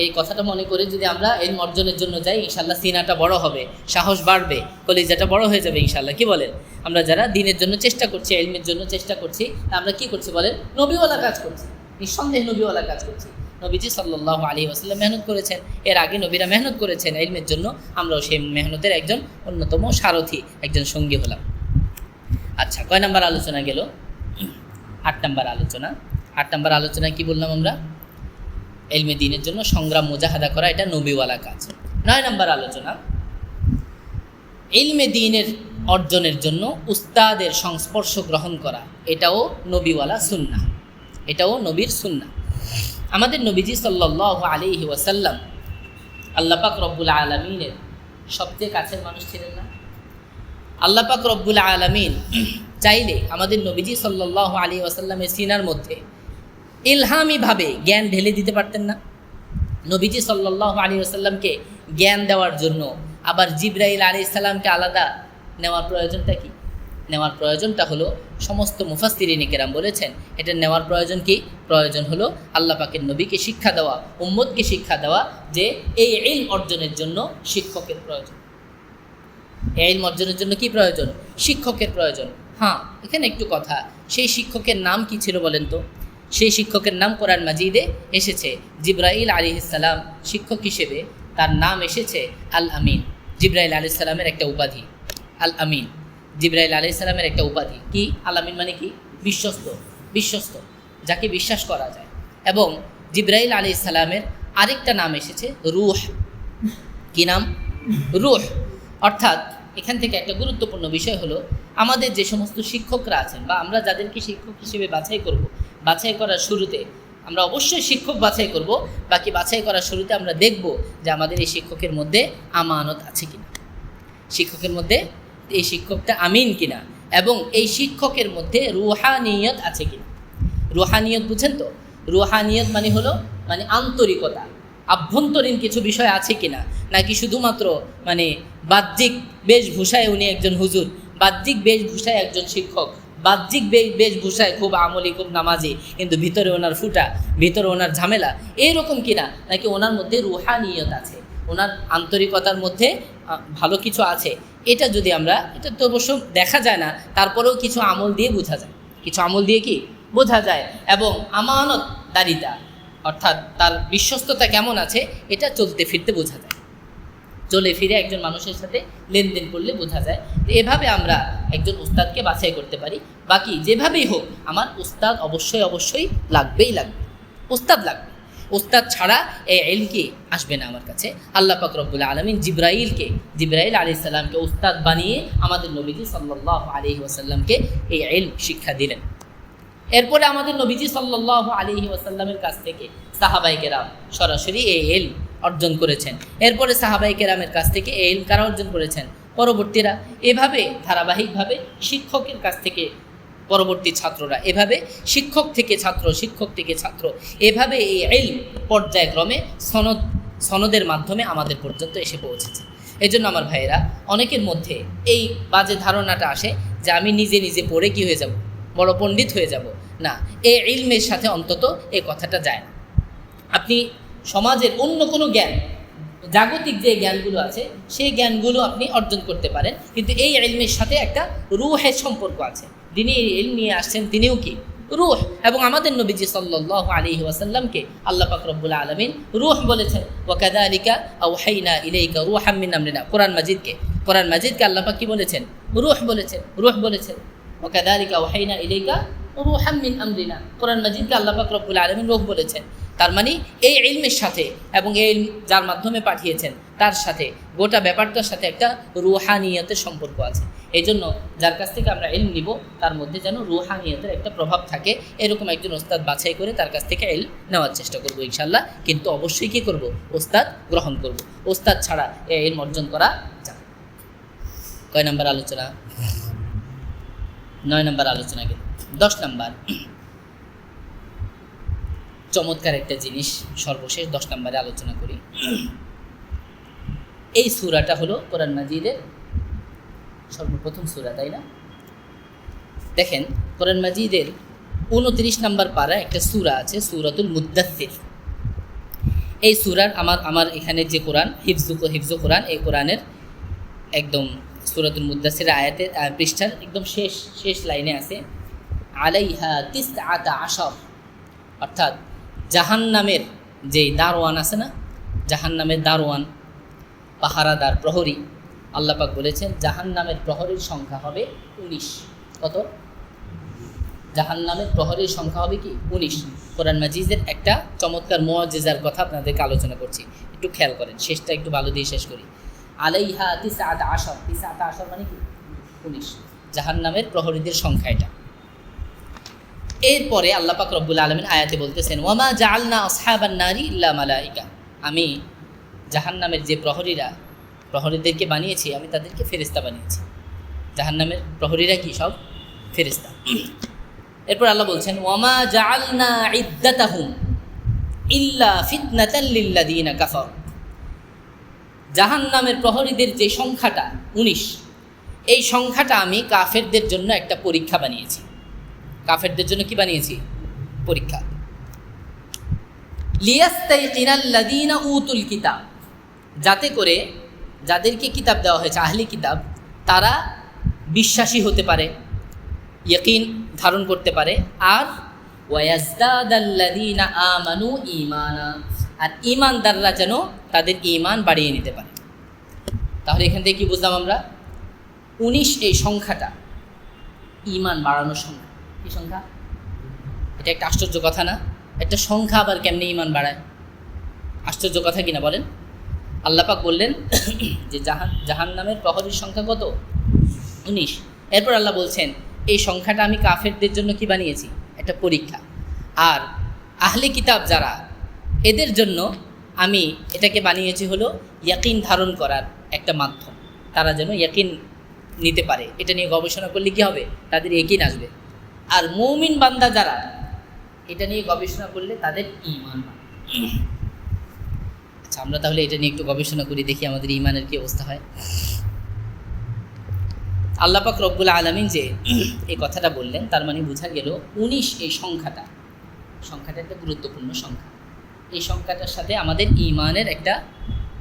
এই কথাটা মনে করে যদি আমরা ইলম অর্জনের জন্য যাই, ইনশাআল্লাহ সিনাটা বড় হবে, সাহস বাড়বে, কলিজাটা বড় হয়ে যাবে ইনশাআল্লাহ। কি বলেন? আমরা যারা দ্বীনের জন্য চেষ্টা করছি, ইলমের জন্য চেষ্টা করছি, আমরা কি করছি বলেন? নবীওয়ালা কাজ করছি, নিঃসন্দেহে নবীওয়ালা কাজ করছি। নবীজি সাল্লাল্লাহু আলাইহি ওয়াসাল্লাম মেহনত করেছেন, এর আগে নবীরা মেহনত করেছেন ইলমের জন্য, আমরাও সেই মেহনতের একজন অন্যতম সারথি, একজন সঙ্গী হলাম। আচ্ছা, কয় নাম্বার আলোচনা গেল? 8 নাম্বার আলোচনা। 8 নাম্বার আলোচনায় কি বললাম আমরা? ইলমে দ্বীনের জন্য সংগ্রাম মুজাহাদা করা, এটা নবীওয়ালা কাজ। 9 নাম্বার আলোচনা, ইলমে দ্বীনের অর্জনের জন্য উস্তাদের সংস্পর্শ গ্রহণ করা, এটাও নবীওয়ালা সুন্নাহ, এটাও নবীর সুন্নাহ। আমাদের নবীজি সাল্লাল্লাহু আলাইহি ওয়াসাল্লাম আল্লাহ পাক রব্বুল আলামিনের সবচেয়ে কাছের মানুষ ছিলেন না? আল্লাহ পাক রব্বুল আলামিন চাইলে আমাদের নবীজি সাল্লাল্লাহু আলাইহি ওয়াসাল্লামের সিনার মধ্যে ইলহামিভাবে জ্ঞান ঢেলে দিতে পারতেন না? নবীজি সাল্লাল্লাহু আলাইহি ওয়াসাল্লামকে জ্ঞান দেওয়ার জন্য আবার জিবরাইল আলাইহিস সালামকে আলাদা নেওয়ার প্রয়োজনটা কি? নেওয়ার প্রয়োজনটা হলো সমস্ত মুফাসসিরিনে কেরাম বলেছেন এটা নেওয়ার প্রয়োজন কি? প্রয়োজন হলো আল্লাহ পাকের নবীকে শিক্ষা দেওয়া, উম্মতকে শিক্ষা দেওয়া যে এই ইলম অর্জনের জন্য শিক্ষকের প্রয়োজন। এই ইলম অর্জনের জন্য কি প্রয়োজন? শিক্ষকের প্রয়োজন। হ্যাঁ, এখানে একটু কথা, সেই শিক্ষকের নাম কি ছিল বলেন তো? সেই শিক্ষকের নাম কোরআন মাজিদে এসেছে জিবরাইল আলাইহিস সালাম শিক্ষক হিসেবে তার নাম এসেছে আল আমিন। জিবরাইল আলাইহিস সালামের একটা উপাধি আল আমিন। জিবরাইল আলাইহিস সালামের একটা উপাধি কি? আল আমিন মানে কি? বিশ্বস্ত। বিশ্বস্ত, যাকে বিশ্বাস করা যায়। এবং জিবরাইল আলাইহিস সালামের আরেকটা নাম এসেছে রূহ। কি নাম? রূহ। অর্থাৎ এখান থেকে একটা গুরুত্বপূর্ণ বিষয় হলো আমাদের যে সমস্ত শিক্ষকরা আছেন বা আমরা যাদেরকে শিক্ষক হিসেবে বাছাই করব, বাছাই করার শুরুতে আমরা অবশ্যই শিক্ষক বাছাই করব, বাকি বাছাই করার শুরুতে আমরা দেখব যে আমাদের এই শিক্ষকের মধ্যে আমানত আছে কিনা, শিক্ষকের মধ্যে এই শিক্ষকটা আমিন কিনা, এবং এই শিক্ষকের মধ্যে রুহানিয়ত আছে কিনা। রুহানিয়ত বুঝেন তো? রুহানিয়ত মানে হলো মানে আন্তরিকতা, আভ্যন্তরীণ কিছু বিষয় আছে কিনা, নাকি শুধুমাত্র মানে বাহ্যিক বেশভূষায় উনি একজন হুজুর, বাহ্যিক বেশভূষায় একজন শিক্ষক, বাহ্যিক বেশভূষায় খুব আমলি, খুব নামাজি, কিন্তু ভিতরে ওনার ফুটা, ভিতরে ওনার ঝামেলা, এইরকম কিনা, নাকি ওনার মধ্যে রুহানিয়ত আছে, ওনার আন্তরিকতার মধ্যে ভালো কিছু আছে। এটা যদি আমরা, এটা তো অবশ্য দেখা যায় না, তারপরেও কিছু আমল দিয়ে বোঝা যায়, কিছু আমল দিয়ে কি বোঝা যায়। এবং আমানতদারিতা অর্থাৎ তার বিশ্বস্ততা কেমন আছে এটা চলতে ফিরতে বোঝা যায়, চলে ফিরে একজন মানুষের সাথে লেনদেন করলে বোঝা যায়। তো এভাবে আমরা একজন উস্তাদকে বাছাই করতে পারি। বাকি যেভাবেই হোক আমার উস্তাদ অবশ্যই অবশ্যই লাগবেই লাগবে, উস্তাদ লাগবে। উস্তাদ ছাড়া এই ইলম কি আসবে না আমার কাছে। আল্লাহ পাক রব্বুল আলামিন জিবরাইল আলাইহিস সালামকে উস্তাদ বানিয়ে আমাদের নবীজি সাল্লাল্লাহু আলাইহি ওয়াসাল্লামকে এই ইলম শিক্ষা দিলেন। এরপরে আমাদের নবীজি সাল্লাল্লাহু আলাইহি ওয়াসাল্লামের কাছ থেকে সাহাবায়ে কেরাম সরাসরি এই ইলম অর্জন করেছেন। এরপরে সাহাবায়ে কেরামের কাছ থেকে এই ইলম কারা অর্জন করেছেন? পরবর্তীরা। এভাবে ধারাবাহিকভাবে শিক্ষকের কাছ থেকে পরবর্তী ছাত্ররা, এভাবে শিক্ষক থেকে ছাত্র, শিক্ষক থেকে ছাত্র, এভাবে এই ইলম পর্যায়ক্রমে সনদের মাধ্যমে আমাদের পর্যন্ত এসে পৌঁছেছে। এই জন্য আমার ভাইয়েরা, অনেকের মধ্যে এই বাজে ধারণাটা আসে যে আমি নিজে নিজে পড়ে কি হয়ে যাব, বড় পণ্ডিত হয়ে যাব। না, এই ইলমের সাথে অন্তত এই কথাটা যায় না। আপনি সমাজের অন্য কোনো জ্ঞান, জাগতিক যে জ্ঞানগুলো আছে সেই জ্ঞানগুলো আপনি অর্জন করতে পারেন, কিন্তু এই ইলমের সাথে একটা রূহের সম্পর্ক আছে। যিনি এই ইলম নিয়ে আসছেন তিনিও কি রূহ। এবং আমাদের নবীজি সাল্লাল্লাহু আলাইহি ওয়াসাল্লামকে আল্লাহ পাক রব্বুল আলামিন রূহ বলেছেন। ওয়া কাযালিকা আওহাইনা ইলাইকা রূহাম মিন আমরিনা। কোরআন মাজিদকে আল্লাহ পাক কি বলেছেন? রূহ বলেছেন, রূহ বলেছেন। ওয়া কাযালিকা আওহাইনা ইলাইকা রূহাম মিন আমরিনা। কোরআন মাজিদকে আল্লাহ পাক রব্বুল আলামিন রূহ বলেছেন। তার মানে এই ইলমের সাথে এবং এই ইলম যার মাধ্যমে পাঠিয়েছেন তার সাথে গোটা ব্যাপারটার সাথে একটা রুহানিয়তের সম্পর্ক আছে। এই জন্য যার কাছ থেকে আমরা ইলম নিব তার মধ্যে যেন রুহানিয়তের একটা প্রভাব থাকে, এরকম একজন ওস্তাদ বাছাই করে তার কাছ থেকে ইলম নেওয়ার চেষ্টা করব ইনশাল্লাহ। কিন্তু অবশ্যই কী করব? ওস্তাদ গ্রহণ করব। ওস্তাদ ছাড়া এই ইলম অর্জন করা যায়। কয় নম্বর আলোচনা? 9 নম্বর আলোচনা গেল। 10 নম্বর চমৎকার একটা জিনিস সর্বশেষ 10 নম্বরে আলোচনা করি। এই সূরাটা হলো কোরআন মাজিদের সর্বপ্রথম সূরা, তাই না? দেখেন, কোরআন মাজিদের 29 নম্বর পারা একটা সূরা আছে, সূরাতুল মুদ্দাসসির। এই সূরার আমার এখানে যে কোরআন হিফজ কোরআন, এই কোরআনের একদম সূরাতুল মুদ্দাসসির আয়াতের পৃষ্ঠার একদম শেষ লাইনে আছে আলাইহা 19, অর্থাৎ জাহান্নামের যে দারওয়ান আছে না, জাহান্নামের দারওয়ান, পাহারাদার, প্রহরী, আল্লাহ পাক বলেছেন জাহান্নামের প্রহরীর সংখ্যা হবে 19। কত? জাহান্নামের প্রহরীর সংখ্যা হবে কি? 19। কোরআন মাজিদের একটা চমৎকার মুআজিজার কথা আপনাদেরকে আলোচনা করছি, একটু খেয়াল করেন, শেষটা একটু ভালো দিয়ে শেষ করি। আলাইহা 19 মানে কি? 19। জাহান্নামের প্রহরীদের সংখ্যা এটা। এরপরে আল্লাহ পাক রব্বুল আলামিন আয়াতে বলতেছেন ওয়ামা জাআলনা আসহাবান নারি ইল্লা মালাইকা। আমি জাহান্নামের যে প্রহরীদেরকে বানিয়েছি, আমি তাদেরকে ফেরেশতা বানিয়েছি। জাহান্নামের প্রহরীরা কি? সব ফেরেশতা। এরপর আল্লাহ বলছেন ওয়ামা জাআলনা ইদ্দাতাহুম ইল্লা ফিতনাতাল লিল্লাযিনা কাফারু। জাহান্নামের প্রহরীদের যে সংখ্যাটা 19, এই সংখ্যাটা আমি কাফেরদের জন্য একটা পরীক্ষা বানিয়েছি। কাফেরদের জন্য কি বানিয়েছি? পরীক্ষা। লিয়াস্তাইকিনাল্লাযীনা উতুল কিতাব, যাতে করে যাদেরকে কিতাব দেওয়া হয়েছে, আহলি কিতাব, তারা বিশ্বাসী হতে পারে, ইয়াকিন ধারণ করতে পারে। আর ওয়ায়াজদাদাল্লাযীনা আমানু ঈমানা, আর ঈমানদাররা যেন তাদের ঈমান বাড়িয়ে নিতে পারে। তাহলে এখান থেকে কি বুঝলাম আমরা? 19 এই সংখ্যাটা ঈমান বাড়ানোর সংখ্যা। কি সংখ্যা? এটা একটা আশ্চর্য কথা না? একটা সংখ্যা আবার কেমনে ঈমান বাড়ায়? আশ্চর্য কথা কিনা বলেন? আল্লাহ পাক বললেন যে জাহান্নামের প্রহরীর সংখ্যা কত? 19। এরপর আল্লাহ বলছেন এই সংখ্যাটা আমি কাফেরদের জন্য কি বানিয়েছি? একটা পরীক্ষা। আর আহলে কিতাব যারা, এদের জন্য আমি এটাকে বানিয়েছি হলো ইয়াকিন ধারণ করার একটা মাধ্যম। তারা যেন ইয়াকিন নিতে পারে, এটা নিয়ে গবেষণা করলে কি হবে? তাদের ইয়াকিন আসবে। আর মুমিন বান্দা যারা, এটা নিয়ে গবেষণা করলে তাদের ঈমান বাড়বে। আচ্ছা, আমরা তাহলে এটা নিয়ে একটু গবেষণা করি, দেখি আমাদের ঈমানের কি অবস্থা হয়। আল্লাহ পাক রব্বুল আলামিন যে এই কথাটা বললেন, তার মানে বোঝা গেল 19 এই সংখ্যাটা একটা গুরুত্বপূর্ণ সংখ্যা। এই সংখ্যাটার সাথে আমাদের ঈমানের একটা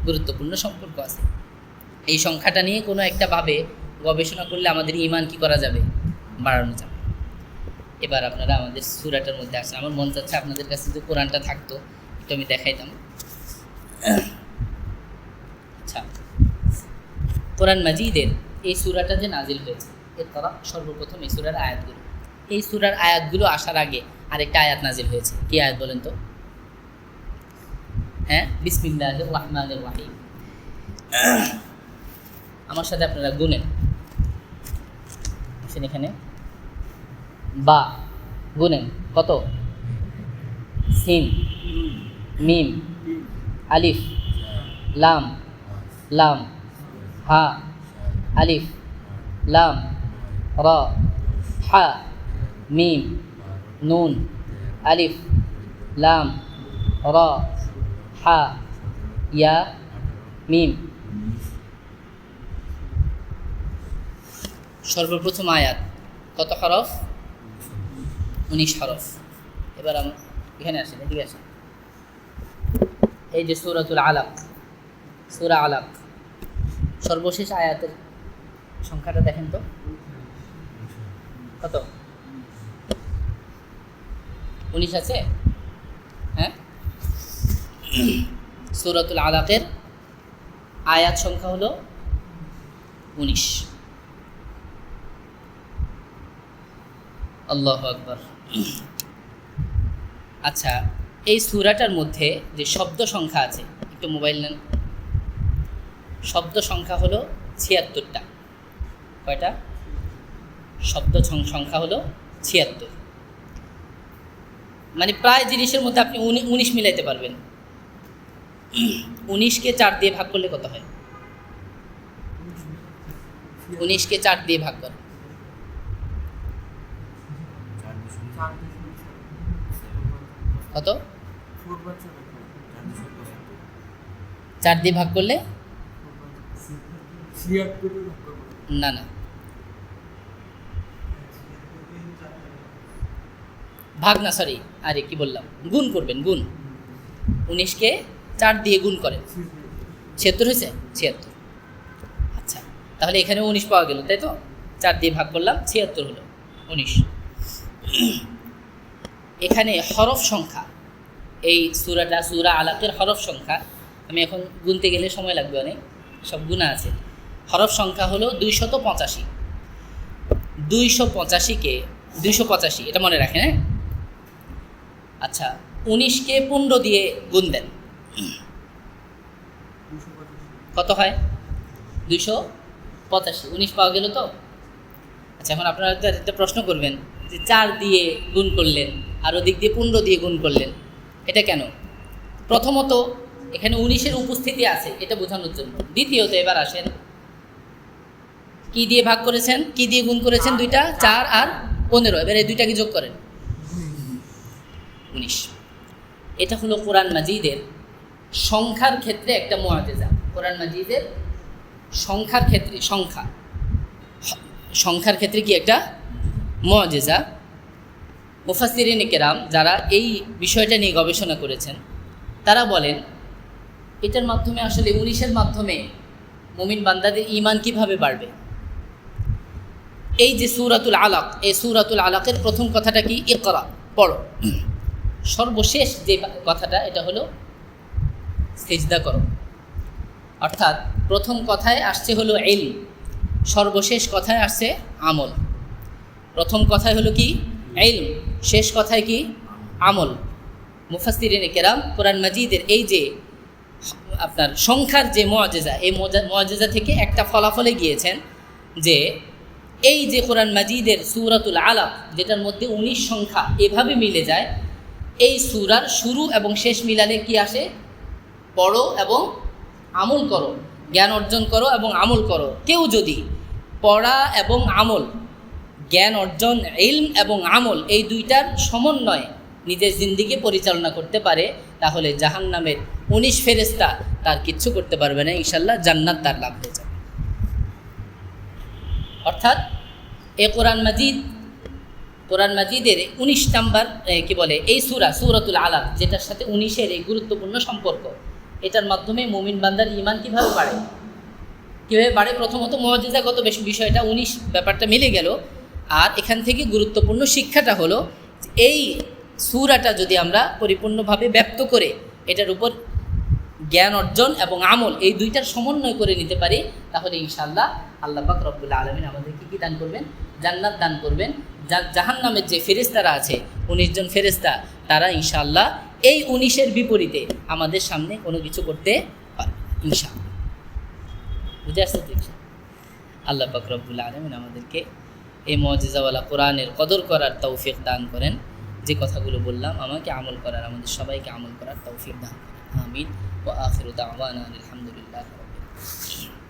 গুরুত্বপূর্ণ সম্পর্ক আছে। এই সংখ্যাটা নিয়ে কোনো একটা ভাবে গবেষণা করলে আমাদের ঈমান কি করা যাবে? বাড়ানো যাবে। এবার আপনারা আমাদের সূরাটার মধ্যে আসেন। আমার মন চাচ্ছে আপনাদের কাছে যদি কোরআনটা থাকতো একটু আমি দেখাইতাম। আচ্ছা, কোরআন মাজিদের এই সূরাটা যে নাজিল হয়েছে, এর তারা সর্বপ্রথম এই সূরার আয়াতগুলো, এই সূরার আয়াতগুলো আসার আগে আরেকটা আয়াত নাজিল হয়েছে। কি আয়াত বলেন তো? হ্যাঁ, বিসমিল্লাহির রহমানির রহিম। আমার সাথে আপনারা গুনেন। এখানে বা গুনেন কত? সিন, মিম, আলিফ, লাম, লাম, হা, আলিফ, লাম, রা, হা, মিম, নুন, আলিফ, লাম, রা, হা, ইয়া, মিম। সর্বপ্রথম আয়াত কত হরফ? 19 হরফ। এবার আমরা এখানে আসেন, এদিকে আসেন। এই যে সূরাতুল আলাক, সূরা আলাক, সর্বশেষ আয়াতের সংখ্যাটা দেখেন তো কত? 19 আছে? হ্যাঁ, সূরাতুল আলাকের আয়াত সংখ্যা হলো 19। আল্লাহু আকবার। আচ্ছা, এই সূরাটার মধ্যে যে শব্দ সংখ্যা আছে, একটু মোবাইল নেন। শব্দ সংখ্যা হলো 76টা। কয়টা? শব্দ সংখ্যা হলো 76। মানে প্রায় জিনিসের মধ্যে আপনি 19 মিলাইতে পারবেন। 19কে 4 দিয়ে ভাগ করলে কত হয়? 19কে 4 দিয়ে ভাগ করেন। কত? 4 দিয়ে ভাগ করলে না, ভাগ না, সরি, আরে কি বললাম, গুণ করবেন। গুণ 19কে 4 দিয়ে গুণ করেন, 76 হয়েছে? 76। আচ্ছা, তাহলে এখানে 19 পাওয়া গেল, তাই তো? 4 দিয়ে ভাগ করলাম, 76 হলো 19। এখানে হরফ সংখ্যা, এই সূরা আলাকের হরফ সংখ্যা, আমি এখন গুনতে গেলে সময় লাগবে অনেক, সব গুণা আছে। হরফ সংখ্যা হলো 285। 285কে 285, এটা মনে রাখেন। হ্যাঁ, আচ্ছা, 19কে 15 দিয়ে গুণ দেন, কত হয়? 285। 19 পাওয়া গেল তো? আচ্ছা, এখন আপনারা একটা প্রশ্ন করবেন যে 4 দিয়ে গুণ করলেন আর ওদিক দিয়ে 15 দিয়ে গুণ করলেন, এটা কেন? প্রথমত এখানে 19-এর উপস্থিতি আছে, এটা বোঝানোর জন্য। দ্বিতীয়ত এবার আসেন, কি দিয়ে ভাগ করেছেন, কি দিয়ে গুণ করেছেন? দুইটা, 4 আর 15। এবার এই দুইটাকে যোগ করেন, 19। এটা হলো কোরআন মাজিদের সংখ্যার ক্ষেত্রে একটা মুআজিজা। কোরআন মাজিদের সংখ্যার ক্ষেত্রে, সংখ্যা সংখ্যার ক্ষেত্রে কি একটা মুআজিজা। মুফাসসিরিনে কেরাম যারা এই বিষয়টা নিয়ে গবেষণা করেছেন তারা বলেন এটার মাধ্যমে আসলে 19-এর মাধ্যমে মুমিন বান্দাদের ঈমান কিভাবে বাড়বে। এই যে সূরাতুল আলাক, এই সূরাতুল আলাকের প্রথম কথাটা কি? ইকরা, পড়ো। সর্বশেষ যে কথাটা এটা হলো সিজদা করো। অর্থাৎ প্রথম কথায় আসছে হলো ইলম, সর্বশেষ কথায় আসছে আমল। প্রথম কথায় হলো কি? ইলম, শেষ কথায় কি? আমল। মুফাসসিরিনে কেরাম কোরআন মাজিদের এই যে আপনার সংখ্যার যে মুআজিজা, এই মুআজিজা থেকে একটা ফলাফলে গিয়েছেন যে এই যে কোরআন মাজিদের সূরাতুল আলাক, যেটার মধ্যে 19 সংখ্যা এভাবে মিলে যায়, এই সূরার শুরু এবং শেষ মিলালে কি আসে? পড়ো এবং আমল করো, জ্ঞান অর্জন করো এবং আমল করো। কেউ যদি পড়া এবং আমল, জ্ঞান অর্জন, ইলম এবং আমল, এই দুইটার সমন্বয়ে নিজের জিন্দিগি পরিচালনা করতে পারে, তাহলে জাহান্নামের 19 ফেরেশতা তার কিচ্ছু করতে পারবে না, ইনশাল্লাহ জান্নাত তার লাভ হয়ে যাবে। অর্থাৎ এই কোরআন মাজিদের 19 নাম্বার কি বলে এই সূরাতুল আলাক, যেটার সাথে 19-এর এই গুরুত্বপূর্ণ সম্পর্ক, এটার মাধ্যমে মুমিন বান্দার ঈমান কীভাবে বাড়ে? প্রথমত মুআজিজাগত বিষয়টা 19 ব্যাপারটা মিলে গেল। আর এখান থেকে গুরুত্বপূর্ণ শিক্ষাটা হলো এই সূরাটা যদি আমরা পরিপূর্ণভাবে ব্যক্ত করে এটার উপর জ্ঞান অর্জন এবং আমল এই দুইটার সমন্বয় করে নিতে পারি, তাহলে ইনশাআল্লাহ আল্লাহ পাক রব্বুল আলামিন আমাদেরকে কি দান করবেন? জান্নাত দান করবেন। জাহান্নামের যে ফেরেশতারা আছে 19 জন ফেরেশতা, তারা ইনশাআল্লাহ এই 19-এর বিপরীতে আমাদের সামনে কোনো কিছু করতে পারবে ইনশাআল্লাহ। বুঝে আসছে তো? আল্লাহ পাক রব্বুল আলামিন আমাদেরকে এই মুআজিজাওয়ালা কোরআনের কদর করার তৌফিক দান করেন। যে কথাগুলো বললাম আমাকে আমল করার, আমাদের সবাইকে আমল করার তৌফিক দান করেন। আমিন। ওয়া আখিরু দাওয়ানা আলহামদুলিল্লাহি রাব্বিল আলামিন।